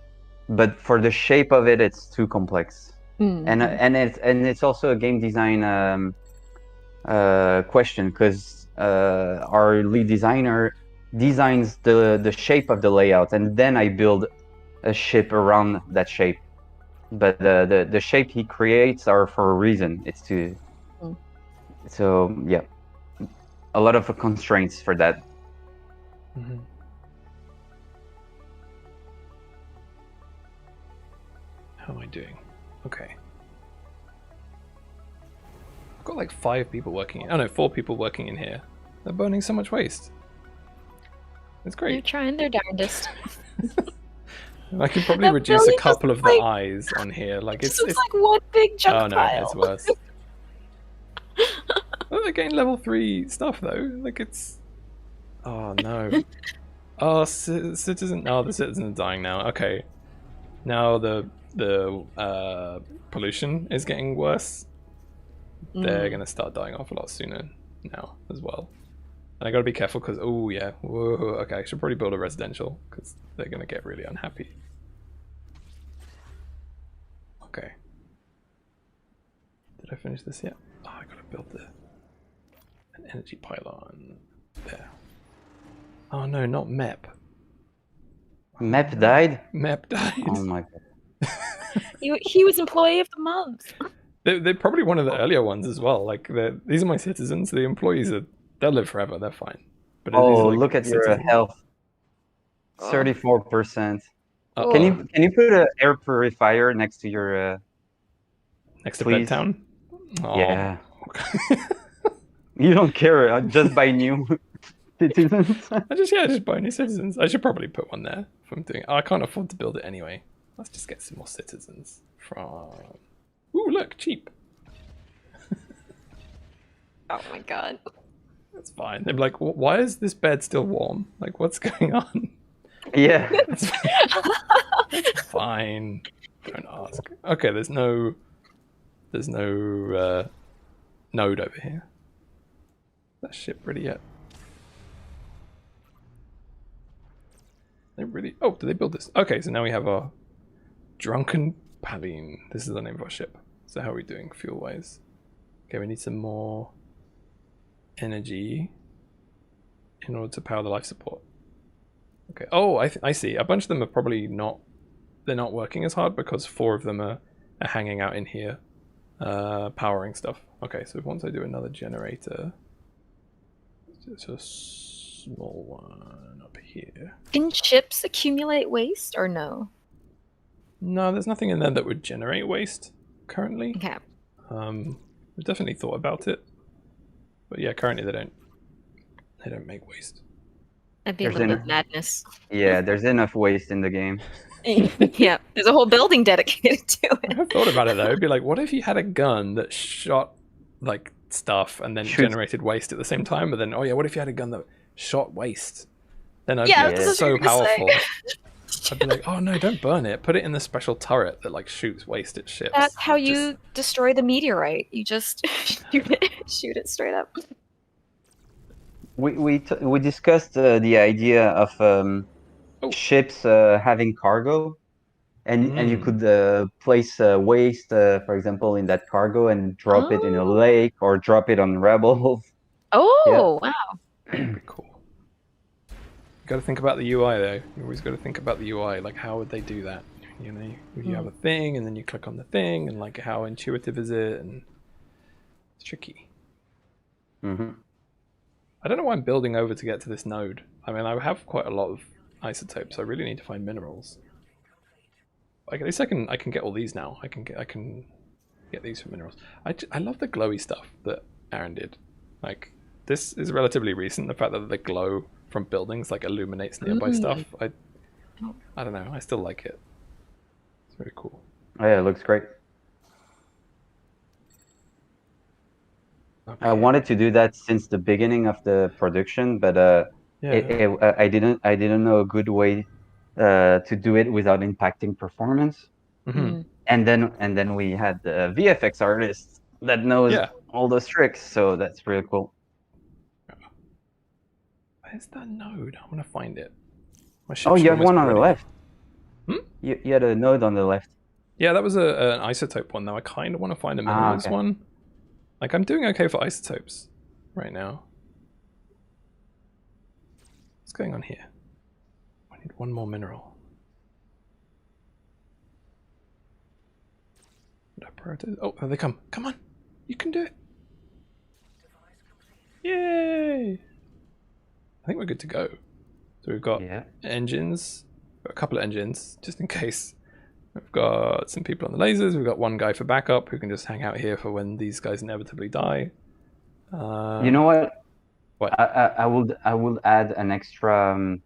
but for the shape of it, it's too complex. And it's also a game design question, because our lead designer designs the shape of the layout, and then I build a ship around that shape. But the shape he creates are for a reason. It's to so yeah, a lot of constraints for that. Mm-hmm. How am I doing? Okay. I've got like 5 people working in. Oh no, 4 people working in here. They're burning so much waste. It's great. They're trying their darndest. I could probably That reduce a building couple just of the like- eyes on here. Like It it's, just looks like one big junk oh no, pile. it's worse. Oh, they're getting level 3 stuff though. Like it's, oh no. Oh, citizen. Oh, the citizens are dying now. Okay, now the pollution is getting worse. They're gonna start dying off a lot sooner now as well. And I gotta be careful because, oh yeah, whoa, okay, I should probably build a residential because they're gonna get really unhappy. Okay. Did I finish this yet? Oh, I gotta build an energy pylon there. Oh no, not MEP. Map died? MEP died. Oh my god. He was employee of the month. They're probably one of the earlier ones as well. Like these are my citizens. The employees they'll live forever. They're fine. But these Oh, are, like, look at your citizens. health. Oh. 34%. Uh-oh. Can you put an air purifier next to your Next to please? Bedtown? Oh. Yeah. You don't care, just buy new citizens. I just buy new citizens. I should probably put one there if I'm doing it. I can't afford to build it anyway. Let's just get some more citizens from. Ooh, look, cheap. Oh my god. That's fine. They're like, why is this bed still warm? Like, what's going on? Yeah. It's fine. Don't ask. Okay, there's no node over here. Is that ship ready yet? They really. Oh, did they build this? Okay, so now we have our drunken Paline. This is the name of our ship. So how are we doing fuel wise? Okay, we need some more energy in order to power the life support. Okay. Oh, I see. A bunch of them are probably not. They're not working as hard because 4 of them are hanging out in here, powering stuff. Okay, so once I do another generator, it's a small one up here. Can ships accumulate waste or no? No, there's nothing in there that would generate waste currently. Okay. We've definitely thought about it, but yeah, currently they don't make waste. That'd be a There's little bit an- of madness. Yeah, there's enough waste in the game. Yeah, there's a whole building dedicated to I it. have thought about it though. It'd be like, what if you had a gun that shot like stuff and then Shoots- generated waste at the same time? But then, oh yeah, what if you had a gun that shot waste? Then I'd Yeah, be that's so what I was gonna powerful. I'd be like, oh no, don't burn it. Put it in the special turret that like shoots waste at ships. That's how you Just- destroy the meteorite. You just shoot it straight up. We discussed the idea of ships having cargo, and you could place waste, for example, in that cargo and drop it in a lake or drop it on rebels. Oh, wow. That'd be cool. You got to think about the UI though. You always got to think about the UI. Like, how would they do that? You know, you have a thing and then you click on the thing, and like, how intuitive is it? And it's tricky. Mm-hmm. I don't know why I'm building over to get to this node. I mean, I have quite a lot of isotopes. I really need to find minerals. Like, at least I can get all these now. I can get these for minerals. I love the glowy stuff that Aaron did. Like, this is relatively recent. The fact that the glow from buildings like illuminates nearby stuff. I don't know. I still like it. It's very cool. Oh, yeah, it looks great. Okay. I wanted to do that since the beginning of the production, but Yeah. I didn't know a good way to do it without impacting performance. Mhm. And then we had the VFX artist that knows Yeah. all those tricks, so that's really cool. Where's that node? I want to find it. My Oh, ship's you have almost one on the ready. left. Hmm? You had a node on the left. Yeah, that was an isotope one, though. I kind of want to find a minerals okay. one. Like, I'm doing okay for isotopes right now. What's going on here? I need one more mineral. Did I prioritize? Oh, there they come. Come on. You can do it. Yay! I think we're good to go. So we've got Yeah. engines, a couple of engines, just in case. We've got some people on the lasers. We've got one guy for backup who can just hang out here for when these guys inevitably die. You know what? What? I will add an extra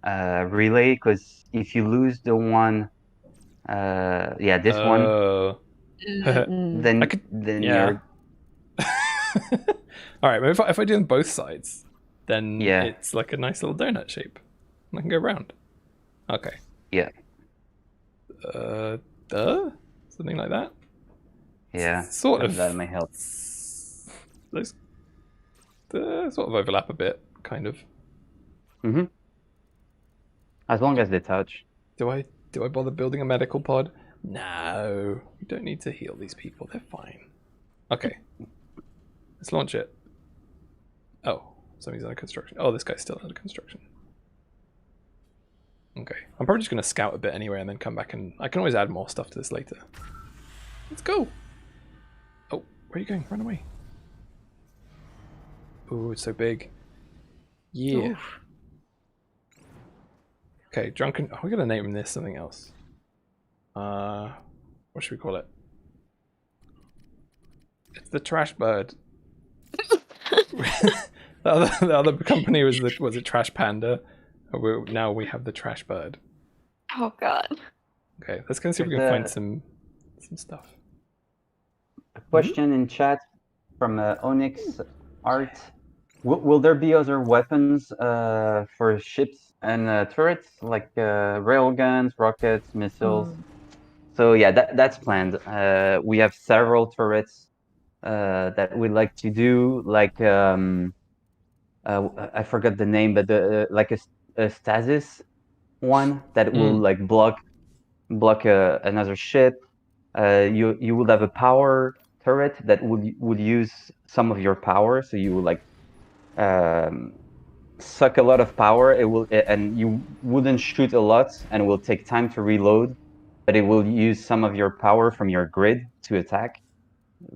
relay, because if you lose the one, this one, Oh. then I could. then Yeah. you're All right, but if I do them both sides, then Yeah. it's like a nice little donut shape. And I can go round. Okay. yeah Something like that. yeah Sort of. that might help. Those sort of overlap a bit, kind of. Mm-hmm. As long as they touch. Do I bother building a medical pod? No, we don't need to heal these people. They're fine. Okay, let's launch it. Oh, something's under construction. Oh, this guy's still under construction. Okay, I'm probably just gonna scout a bit anyway, and then come back and I can always add more stuff to this later. Let's go. Oh, where are you going? Run away. Ooh, it's so big. Yeah. Oof. Okay, drunken. Oh, we're gonna name this something else. What should we call it? It's the trash bird. the other company was a trash panda. Now we have the trash bird. Oh god. Okay, let's go and see if we can find some stuff. A question in chat from Onyx Art. Will there be other weapons for ships and turrets, like railguns, rockets, missiles? So yeah, that's planned. We have several turrets that we'd like to do, like I forgot the name, but like a stasis one that will like block another ship. You would have a power turret that would use some of your power, so you would like suck a lot of power. And you wouldn't shoot a lot, and it will take time to reload, but it will use some of your power from your grid to attack.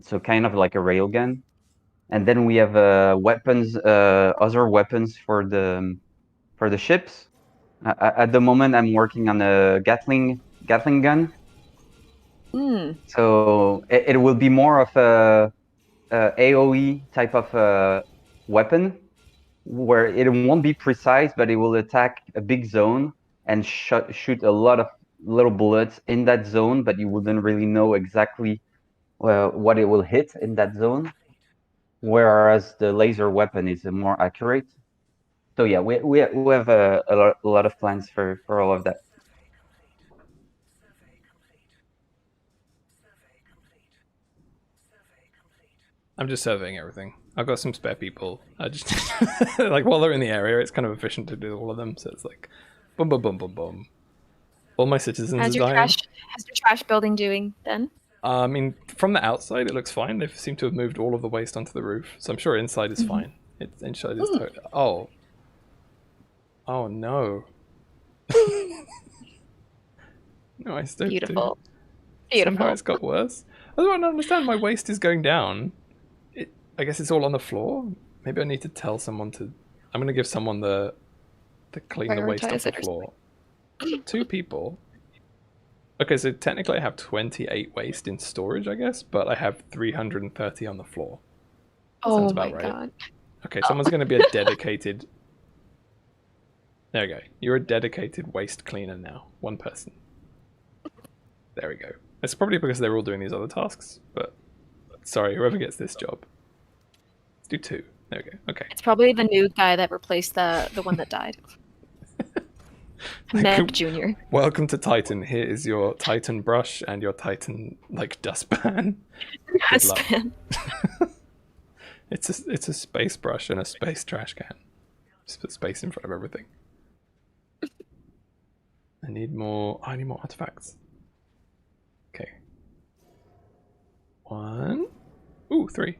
So kind of like a railgun. And then we have weapons, other weapons for the ships. At the moment, I'm working on a Gatling gun. So it will be more of a AOE type of weapon, where it won't be precise, but it will attack a big zone and shoot a lot of little bullets in that zone, but you wouldn't really know exactly what it will hit in that zone. Whereas the laser weapon is more accurate. So yeah, we have a lot of plans for all of that. I'm just surveying everything. I've got some spare people. I just like while they're in the area, it's kind of efficient to do all of them. So it's like, boom, boom, boom, boom, boom. All my citizens How's are your dying. trash building doing then? I mean, from the outside, it looks fine. They seem to have moved all of the waste onto the roof, so I'm sure inside is fine. Inside is totally. Oh no. No, I still Beautiful. do. Somehow it's got worse. I don't understand. My waste is going down. I guess it's all on the floor. Maybe I need to tell someone to. I'm gonna give someone to clean the waste off the floor. 2 people. Okay, so technically I have 28 waste in storage, I guess, but I have 330 on the floor. Oh Sounds my about right. god. Okay, someone's going to be a dedicated... There we go. You're a dedicated waste cleaner now. 1 person. There we go. It's probably because they're all doing these other tasks, but... Sorry, whoever gets this job. Let's do 2. There we go. Okay. It's probably the new guy that replaced the one that died. Meg Jr. Welcome to Titan. Here is your Titan brush and your Titan, like, dustpan. Dustpan. It's a space brush and a space trash can. Just put space in front of everything. I need more artifacts. Okay. 1. Ooh, 3.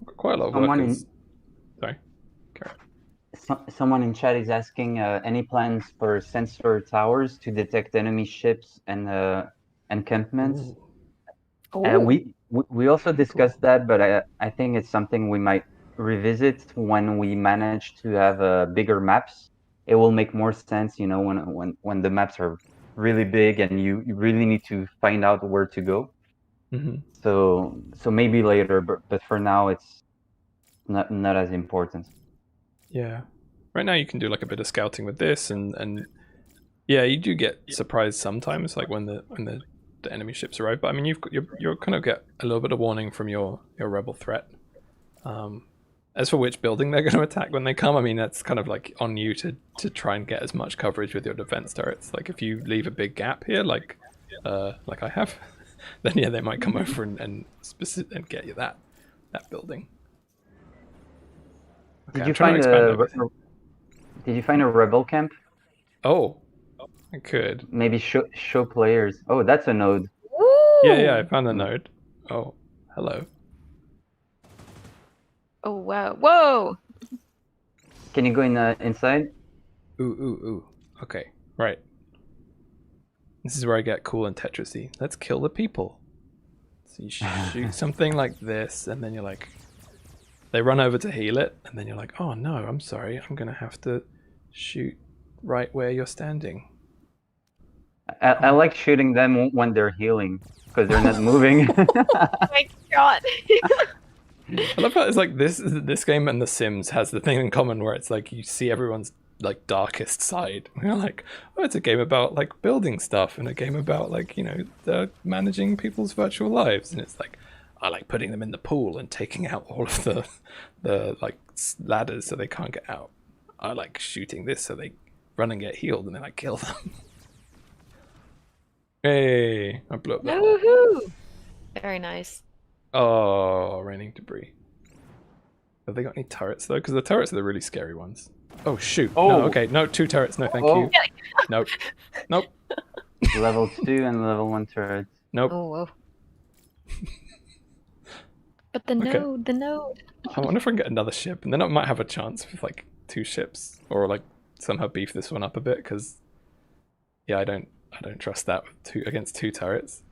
I've got quite a lot of workers. Sorry. Someone in chat is asking any plans for sensor towers to detect enemy ships and encampments. We also discussed that, but I think it's something we might revisit when we manage to have bigger maps. It will make more sense, you know, when the maps are really big and you really need to find out where to go. Mm-hmm. So maybe later, but for now it's not as important. Yeah. right now you can do like a bit of scouting with this, and yeah, you do get surprised sometimes, like when the enemy ships arrive. But I mean, you're kind of get a little bit of warning from your rebel threat. As for which building they're going to attack when they come, I mean, that's kind of like on you to try and get as much coverage with your defense turrets. Like if you leave a big gap here, like I have, then yeah, they might come over and get you that building. Okay, Did you find a rebel camp? Oh, I could. Maybe show players. Oh, that's a node. Yeah, I found the node. Oh, hello. Oh wow! Whoa! Can you go inside? Ooh. Okay, right. This is where I get cool and Tetrisy. Let's kill the people. So you shoot something like this, and then you're like, they run over to heal it, and then you're like, oh no, I'm sorry, I'm gonna have to shoot right where you're standing. I like shooting them when they're healing because they're not moving. Oh my god! I love how it's like this game and The Sims has the thing in common where it's like you see everyone's like darkest side. You're like, oh, it's a game about like building stuff and a game about like, you know, managing people's virtual lives, and it's like I like putting them in the pool and taking out all of the like ladders so they can't get out. I like shooting this so they run and get healed and then I kill them. Hey, I blew up the hole. Woohoo! Very nice. Oh, raining debris. Have they got any turrets though? Because the turrets are the really scary ones. Oh shoot! Oh. No, okay, no, 2 turrets. No, thank you. Nope. Nope. Level 2 and level 1 turrets. Nope. Oh whoa! But the node. I wonder if I can get another ship, and then I might have a chance with like 2 ships, or like somehow beef this one up a bit. Because yeah, I don't trust that with against 2 turrets.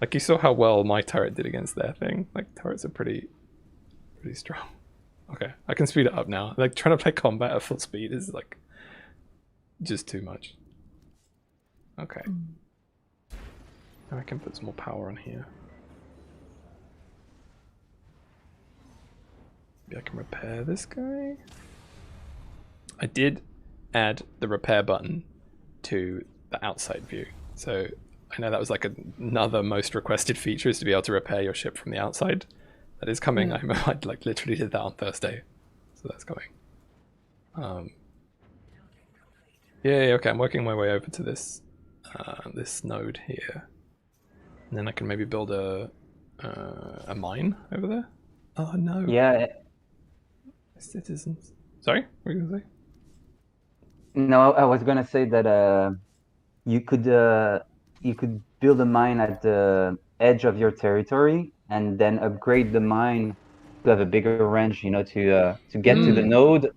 Like you saw how well my turret did against their thing. Like turrets are pretty strong. Okay, I can speed it up now. Like trying to play combat at full speed is like just too much. Okay. Now I can put some more power on here. Maybe I can repair this guy. I did add the repair button to the outside view. So I know that was like another most requested feature, is to be able to repair your ship from the outside. That is coming. I like literally did that on Thursday, so that's coming. Yeah, okay. I'm working my way over to this this node here, and then I can maybe build a mine over there. Oh no! Yeah. Citizens. Sorry, what were you gonna say? No, I was gonna say that you could build a mine at the edge of your territory and then upgrade the mine to have a bigger range, you know, to get to the node.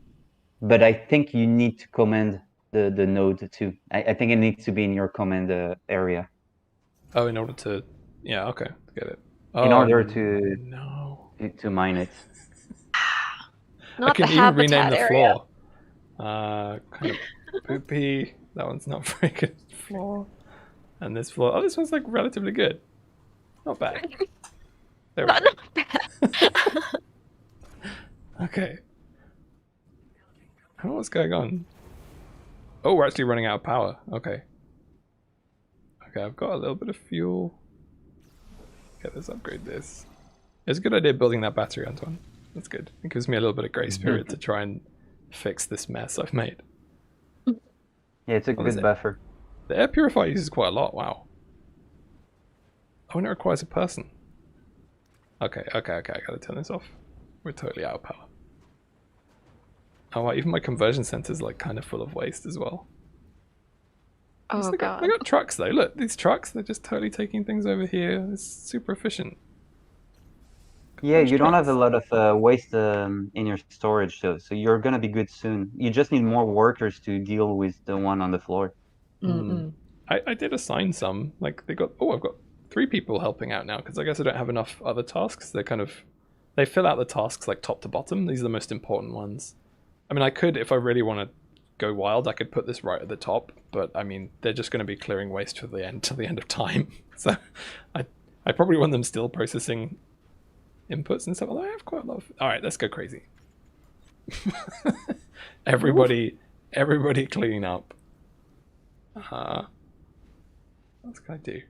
But I think you need to command the node too. I think it needs to be in your command area. Oh, in order to, yeah, okay, get it. In order to mine it. Not I can the even rename habitat the area. floor. Kind of poopy. That one's not very good floor. And this floor. Oh, this one's like relatively good. Not bad. There we go. Not bad. Okay. I don't know what's going on. Oh, we're actually running out of power. Okay. Okay, I've got a little bit of fuel. Okay, let's upgrade this. It's a good idea building that battery, Antoine. That's good. It gives me a little bit of grace period to try and fix this mess I've made. Yeah, it's a good buffer. The air purifier uses quite a lot. Wow. Oh, and it requires a person. Okay. I gotta turn this off. We're totally out of power. Oh, wow, even my conversion center's like kind of full of waste as well. Oh god. I got trucks though. Look, these trucks, they're just totally taking things over here. It's super efficient. Yeah, you don't have a lot of waste in your storage, so you're gonna be good soon. You just need more workers to deal with the one on the floor. I did assign some. Like I've got 3 people helping out now because I guess I don't have enough other tasks. They fill out the tasks like top to bottom. These are the most important ones. I mean, I could, if I really want to go wild, I could put this right at the top, but I mean, they're just going to be clearing waste till the end of time. So I probably want them still processing inputs and stuff. Although I have quite a lot of... All right, let's go crazy. Everybody clean up. What's can I do?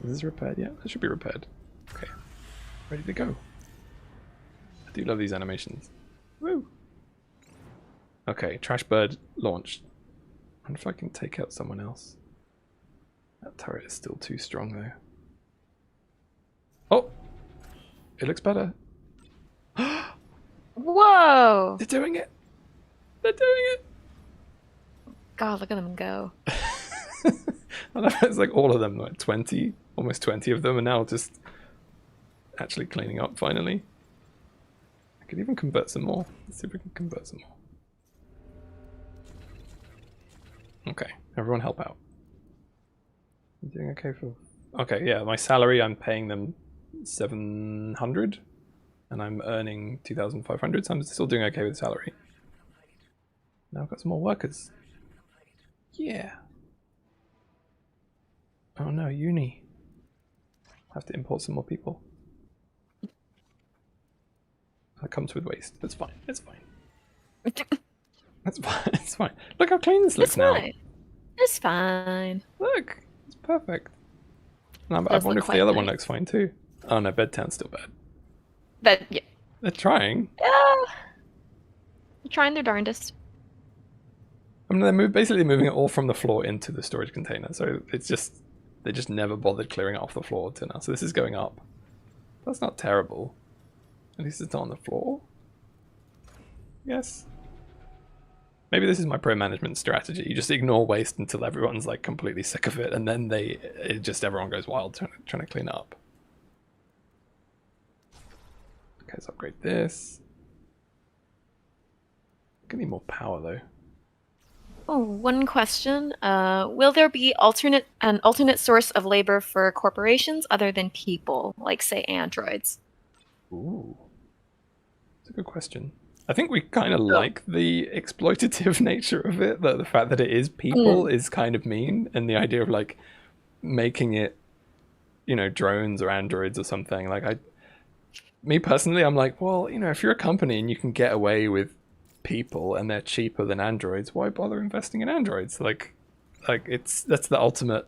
Is this repaired yet? It should be repaired. Okay. Ready to go. I do love these animations. Woo! Okay, trash bird launched. I wonder if I can take out someone else. That turret is still too strong though. Oh! It looks better. Whoa! They're doing it! They're doing it! God, look at them go. I know, it's like all of them, like 20, almost 20 of them are now just actually cleaning up finally. I could even convert some more. Let's see if we can convert some more. Okay, everyone help out. I'm doing okay for... Okay, yeah, my salary, I'm paying them 700 and I'm earning 2,500, so I'm still doing okay with salary. Now I've got some more workers. Yeah. Oh no, uni. Have to import some more people. That comes with waste. That's fine. It's fine. That's fine. It's fine. Look how clean this looks It's now. fine. It's fine. Look, it's perfect. And I Does wonder look if the quite other one nice. looks fine too. Oh no, Bedtown's still bad. But yeah, They're trying. trying their darndest. I mean, they're basically moving it all from the floor into the storage container. So it's just they just never bothered clearing it off the floor to now. So this is going up. That's not terrible. At least it's not on the floor. Yes. Maybe this is my pro management strategy. You just ignore waste until everyone's like completely sick of it, and then everyone goes wild trying to clean up. Okay, let's upgrade this. Gonna need more power though. Oh, one question. Will there be an alternate source of labor for corporations other than people, like say androids? Ooh, that's a good question. I think we kind of like the exploitative nature of it. The fact that it is people is kind of mean, and the idea of like making it, you know, drones or androids or something. Like me personally, I'm like, well, you know, if you're a company and you can get away with people and they're cheaper than androids, why bother investing in androids? Like that's the ultimate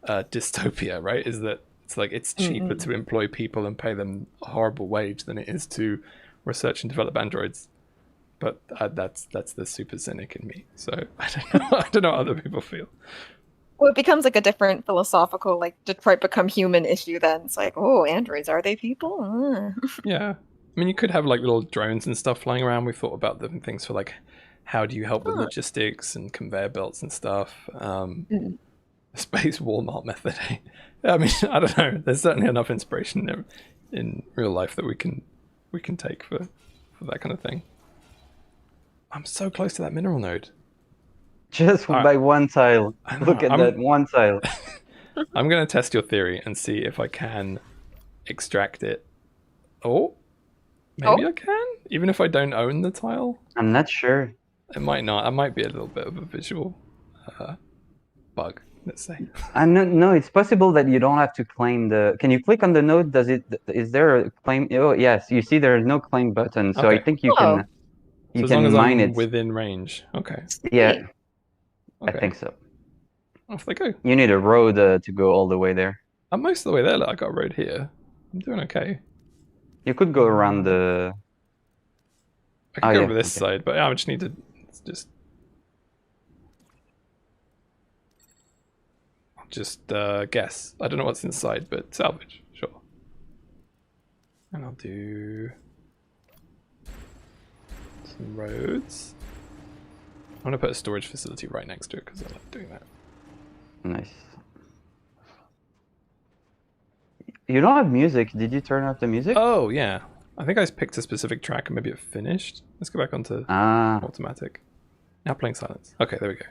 dystopia, right? Is that it's like it's cheaper to employ people and pay them a horrible wage than it is to research and develop androids. But that's the super cynic in me. So I don't know. I don't know how other people feel. Well, it becomes like a different philosophical, like Detroit Become Human issue then. It's like, oh, androids, are they people? Yeah. I mean, you could have like little drones and stuff flying around. We thought about them things for like, how do you help with logistics and conveyor belts and stuff? Space Walmart method. I mean, I don't know. There's certainly enough inspiration in real life that we can take for that kind of thing. I'm so close to that mineral node. Just by one tile. I know, Look at that one tile. I'm going to test your theory and see if I can extract it. Oh, maybe I can, even if I don't own the tile. I'm not sure. It might not. I might be a little bit of a visual bug, let's say. No, it's possible that you don't have to claim the... Can you click on the node? Is there a claim? Oh, yes. You see there is no claim button. So Okay. I think you can So as long as mine I'm it. within range. Okay. Yeah, Okay. I think so. Off they go. You need a road to go all the way there. I'm most of the way there. Look, I got a road here. I'm doing okay. You could go around the... I can go over this side, but I just need to just guess. I don't know what's inside, but salvage, sure. And I'll do some roads. I'm gonna put a storage facility right next to it because I like doing that. Nice. You don't have music. Did you turn off the music? Oh yeah, I think I picked a specific track and maybe it finished. Let's go back onto automatic. Now playing silence. Okay, there we go.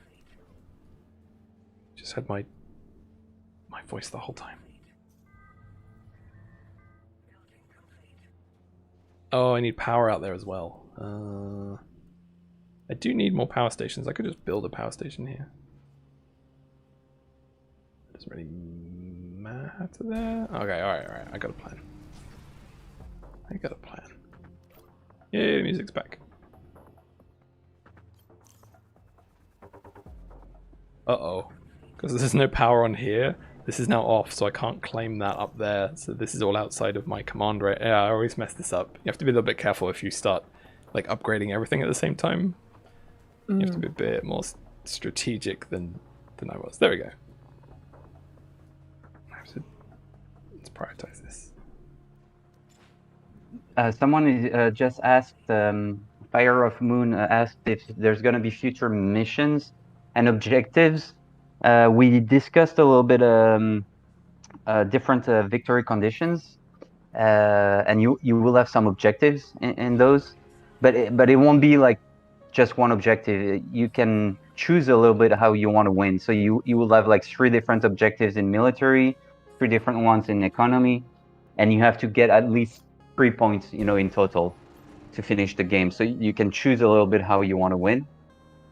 Just had my voice the whole time. Oh, I need power out there as well. I do need more power stations. I could just build a power station here. It doesn't really matter there. Okay, alright. I got a plan. Yeah, music's back. Uh-oh. Because there's no power on here, this is now off, so I can't claim that up there. So this is all outside of my command rate. Yeah, I always mess this up. You have to be a little bit careful if you start like upgrading everything at the same time. You have to be a bit more strategic than I was. There we go. Let's prioritize this. Someone just asked, Fire of Moon asked if there's going to be future missions and objectives. We discussed a little bit different victory conditions, and you will have some objectives in those, but it won't be like just one objective. You can choose a little bit how you want to win. So you will have like 3 different objectives in military, 3 different ones in economy, and you have to get at least 3 points, in total to finish the game. So you can choose a little bit how you want to win.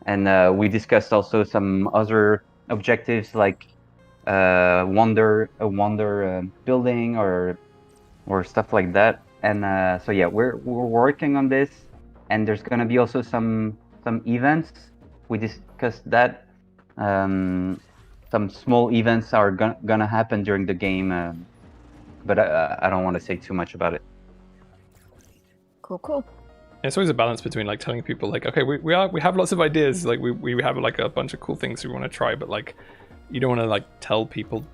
And we discussed also some other objectives like a wonder building or stuff like that. And so yeah, we're working on this, and there's gonna be also some events. We discussed that. Some small events are gonna happen during the game, but I don't want to say too much about it. Cool. It's always a balance between like telling people like, okay, we have lots of ideas, like we have like a bunch of cool things we want to try, but like you don't want to like tell people,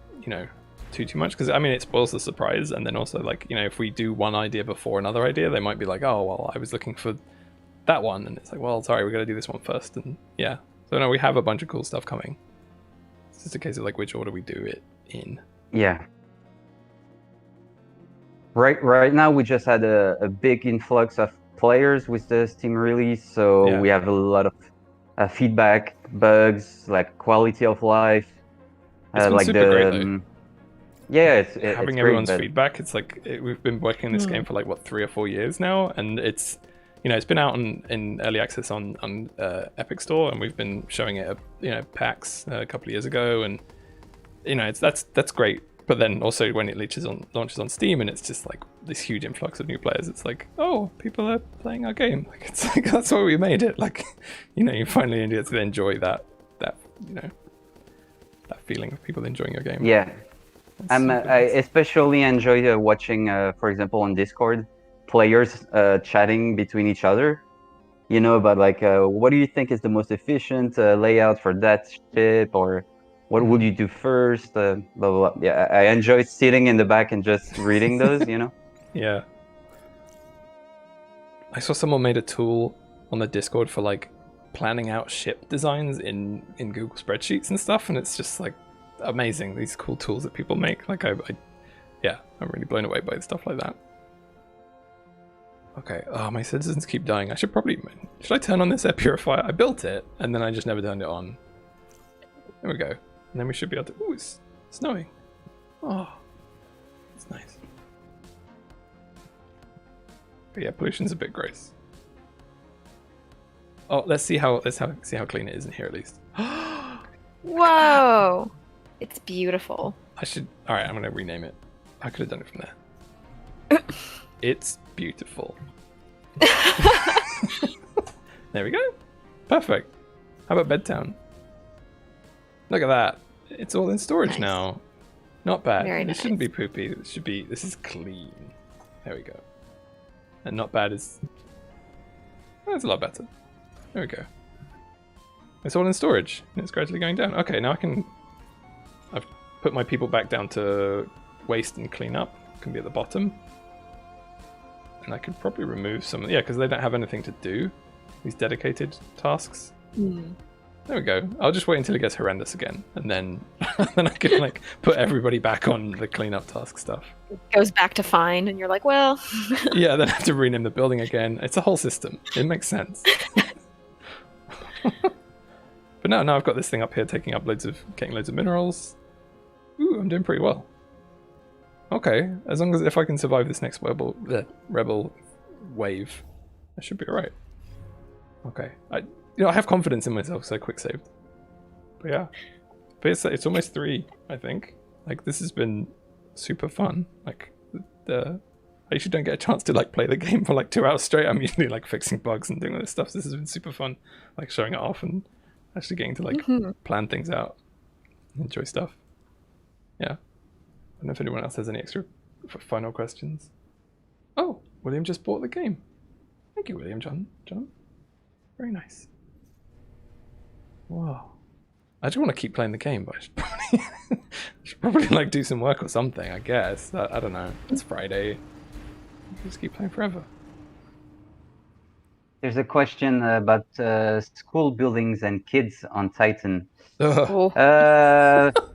too much, because I mean it spoils the surprise. And then also like, if we do one idea before another idea, they might be like, oh well, I was looking for that one, and it's like, well, sorry, we got to do this one first. And yeah, so no, we have a bunch of cool stuff coming. It's just a case of like which order we do it in. Yeah. Right now we just had a big influx of players with the Steam release, so Yeah. we have a lot of feedback, bugs, like quality of life. It's been like super great, though. Yeah, it's Having great, everyone's but feedback, it's like we've been working in this game for like what 3 or 4 years now, and it's it's been out in early access on Epic Store, and we've been showing it at PAX a couple of years ago, and that's great. But then also when it launches on Steam, and it's just like this huge influx of new players, it's like, oh, people are playing our game. Like it's like that's why we made it. Like you finally get to enjoy that that feeling of people enjoying your game. yeah. I nice. especially enjoy watching, for example, on Discord, players chatting between each other. About like, what do you think is the most efficient layout for that ship, or what would you do first? Blah, blah, blah. Yeah, I enjoy sitting in the back and just reading those. Yeah. I saw someone made a tool on the Discord for like planning out ship designs in Google spreadsheets and stuff, and it's just like amazing, these cool tools that people make. Like I'm really blown away by stuff like that. Okay, my citizens keep dying. Should I turn on this air purifier? I built it and then I just never turned it on. There we go. And then we should be able to... Ooh, it's snowing. Oh, it's nice. But yeah, pollution's a bit gross. Oh, let's see how clean it is in here at least. Whoa! It's beautiful. Alright, I'm gonna rename it. I could have done it from there. It's beautiful. There we go. Perfect. How about Bedtown? Look at that. It's all in storage Nice. now. Not bad. Very This shouldn't nice. be poopy. This is clean. There we go. And not bad is... That's a lot better. There we go. It's all in storage. And it's gradually going down. Okay, now I've put my people back down to waste and clean up. Can be at the bottom. And I could probably remove some... Yeah, because they don't have anything to do. These dedicated tasks. There we go. I'll just wait until it gets horrendous again. And then then I can like put everybody back on the cleanup task stuff. Goes back to fine, and you're like, well... Yeah, then I have to rename the building again. It's a whole system. It makes sense. But now I've got this thing up here getting loads of minerals. Ooh, I'm doing pretty well. Okay, as long as if I can survive this next rebel wave, I should be alright. Okay, I have confidence in myself, so I quick saved. But yeah, but it's almost 3, I think. Like this has been super fun. Like I I usually don't get a chance to like play the game for like 2 hours straight. I'm usually like fixing bugs and doing all this stuff. So this has been super fun, like showing it off and actually getting to like plan things out, enjoy stuff. Yeah. I don't know if anyone else has any extra final questions. Oh, William just bought the game. Thank you, William. John. Very nice. Wow. I just want to keep playing the game, but I should probably like do some work or something, I guess. I don't know. It's Friday. Just keep playing forever. There's a question about school buildings and kids on Titan. Ugh.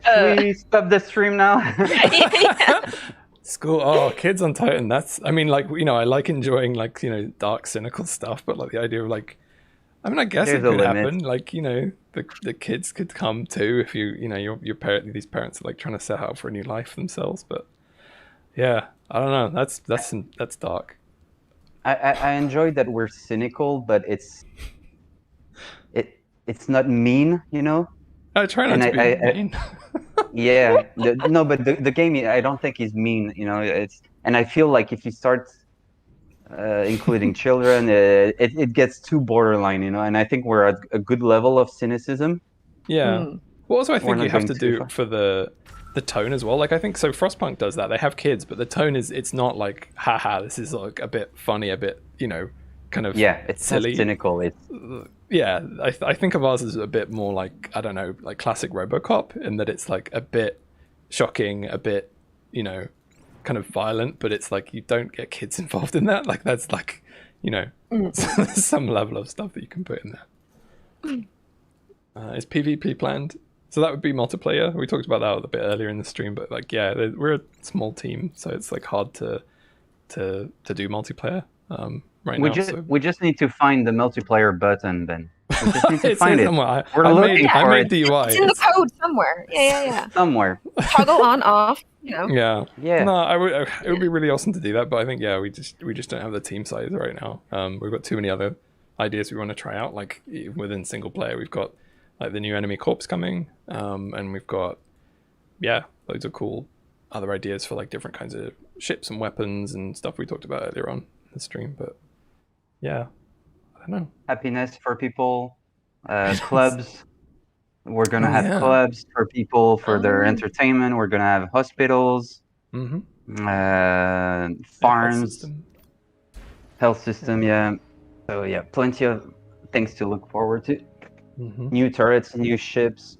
Should we stop the stream now? School. Oh, kids on Titan. That's. I mean, like, you know, I like enjoying like, you know, dark, cynical stuff, but like the idea of like, I mean, I guess There's it a could limit. happen. Like, you know, the kids could come too if you know your parent. These parents are like trying to set out for a new life themselves. But yeah, I don't know. That's dark. I enjoy that we're cynical, but it's not mean, you know. I try not to be mean. Yeah, no, but the game I don't think is mean, you know. And I feel like if you start including children, it gets too borderline, you know. And I think we're at a good level of cynicism. Yeah. Well, also I think not you have going to too do far. for the tone as well. Like I think so. Frostpunk does that. They have kids, but the tone it's not like haha. This is like a bit funny, a bit kind of Yeah, it's silly. not cynical. It's Yeah, I think of ours as a bit more like, I don't know, like classic RoboCop in that it's like a bit shocking, a bit, kind of violent, but it's like you don't get kids involved in that. Like that's like, there's some level of stuff that you can put in there. Is PvP planned? So that would be multiplayer. We talked about that a bit earlier in the stream, but like, yeah, we're a small team, so it's like hard to do multiplayer right now. we just need to find the multiplayer button, then. We just need to It's find it. somewhere. We're looking I for made it DUI. It's in the code somewhere. Yeah. somewhere. Toggle on, off, Yeah. Yeah. No, it would be really awesome to do that, but I think we just don't have the team size right now. We've got too many other ideas we want to try out. Like within single player, we've got like the new enemy corps coming, and we've got loads of cool other ideas for like different kinds of ships and weapons and stuff we talked about earlier on in the stream. But yeah, I don't know. Happiness for people, clubs. We're gonna have clubs for people for their entertainment. We're gonna have hospitals, farms, health system. Yeah. So yeah, plenty of things to look forward to. New turrets, new ships.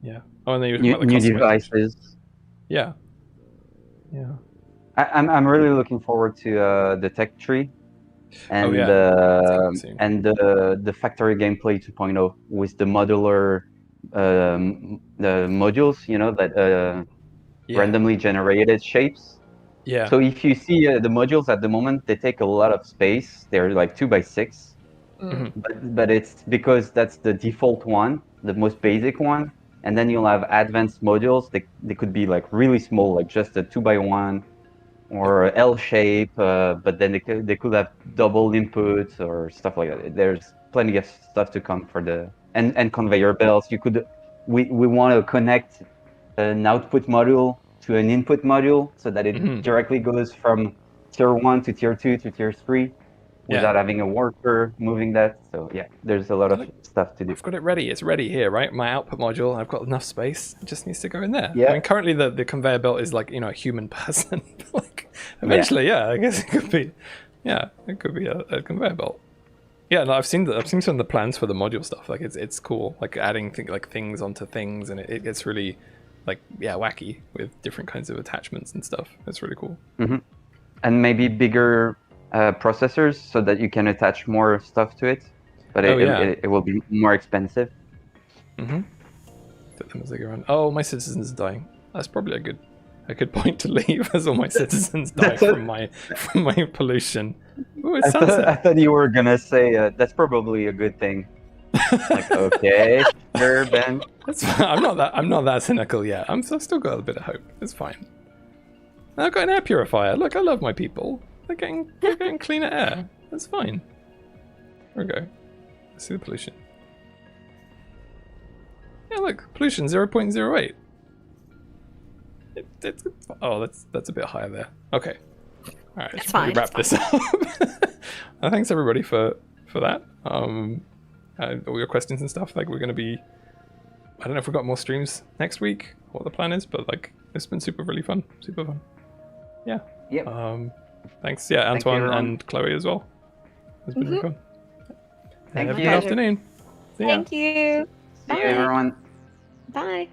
Yeah. Oh, and then you're new devices. Yeah. I'm really looking forward to the tech tree, and the factory gameplay 2.0 with the modular the modules, that randomly generated shapes. Yeah. So if you see the modules at the moment, they take a lot of space. They're like 2x6, but it's because that's the default one, the most basic one. And then you'll have advanced modules. They could be like really small, like just a 2x1 or L shape. But then they could have double inputs or stuff like that. There's plenty of stuff to come for and conveyor belts. We want to connect an output module to an input module so that it directly goes from tier 1 to tier 2 to tier 3 without having a worker moving that. So yeah, there's a lot of stuff to do. I've got it ready. It's ready here, right? My output module. I've got enough space. It just needs to go in there. Yeah. I mean, currently the conveyor belt is like a human person. Like eventually, I guess it could be. Yeah, it could be a conveyor belt. Yeah, no, I've seen some of the plans for the module stuff. Like it's cool. Like adding things onto things, and it gets really wacky with different kinds of attachments and stuff. It's really cool. And maybe bigger processors so that you can attach more stuff to it, but it will be more expensive. Fit them as they go around. Oh, my citizens are dying. That's probably a good point to leave, as all my citizens die from my pollution. Ooh, it's sunset. I thought you were gonna say that's probably a good thing. Like, okay, sure, Ben. That's fine. I'm not that cynical yet. I've still got a bit of hope. It's fine. I've got an air purifier. Look, I love my people. They're getting cleaner air. That's fine. There we go. Let's see the pollution. Yeah, look, pollution 0.08. Oh, that's a bit higher there. Okay. All right. It's Should probably fine, wrap it's this up. Thanks everybody for that. All your questions and stuff. Like we're gonna be. I don't know if we've got more streams next week. What the plan is, but like it's been really fun. Super fun. Yeah. Yep. Thanks. Yeah, Thank you, Antoine everyone. and Chloe as well. It's been really fun. Thank Have a you. good afternoon. See ya. Thank you. See you, Bye. everyone. Bye.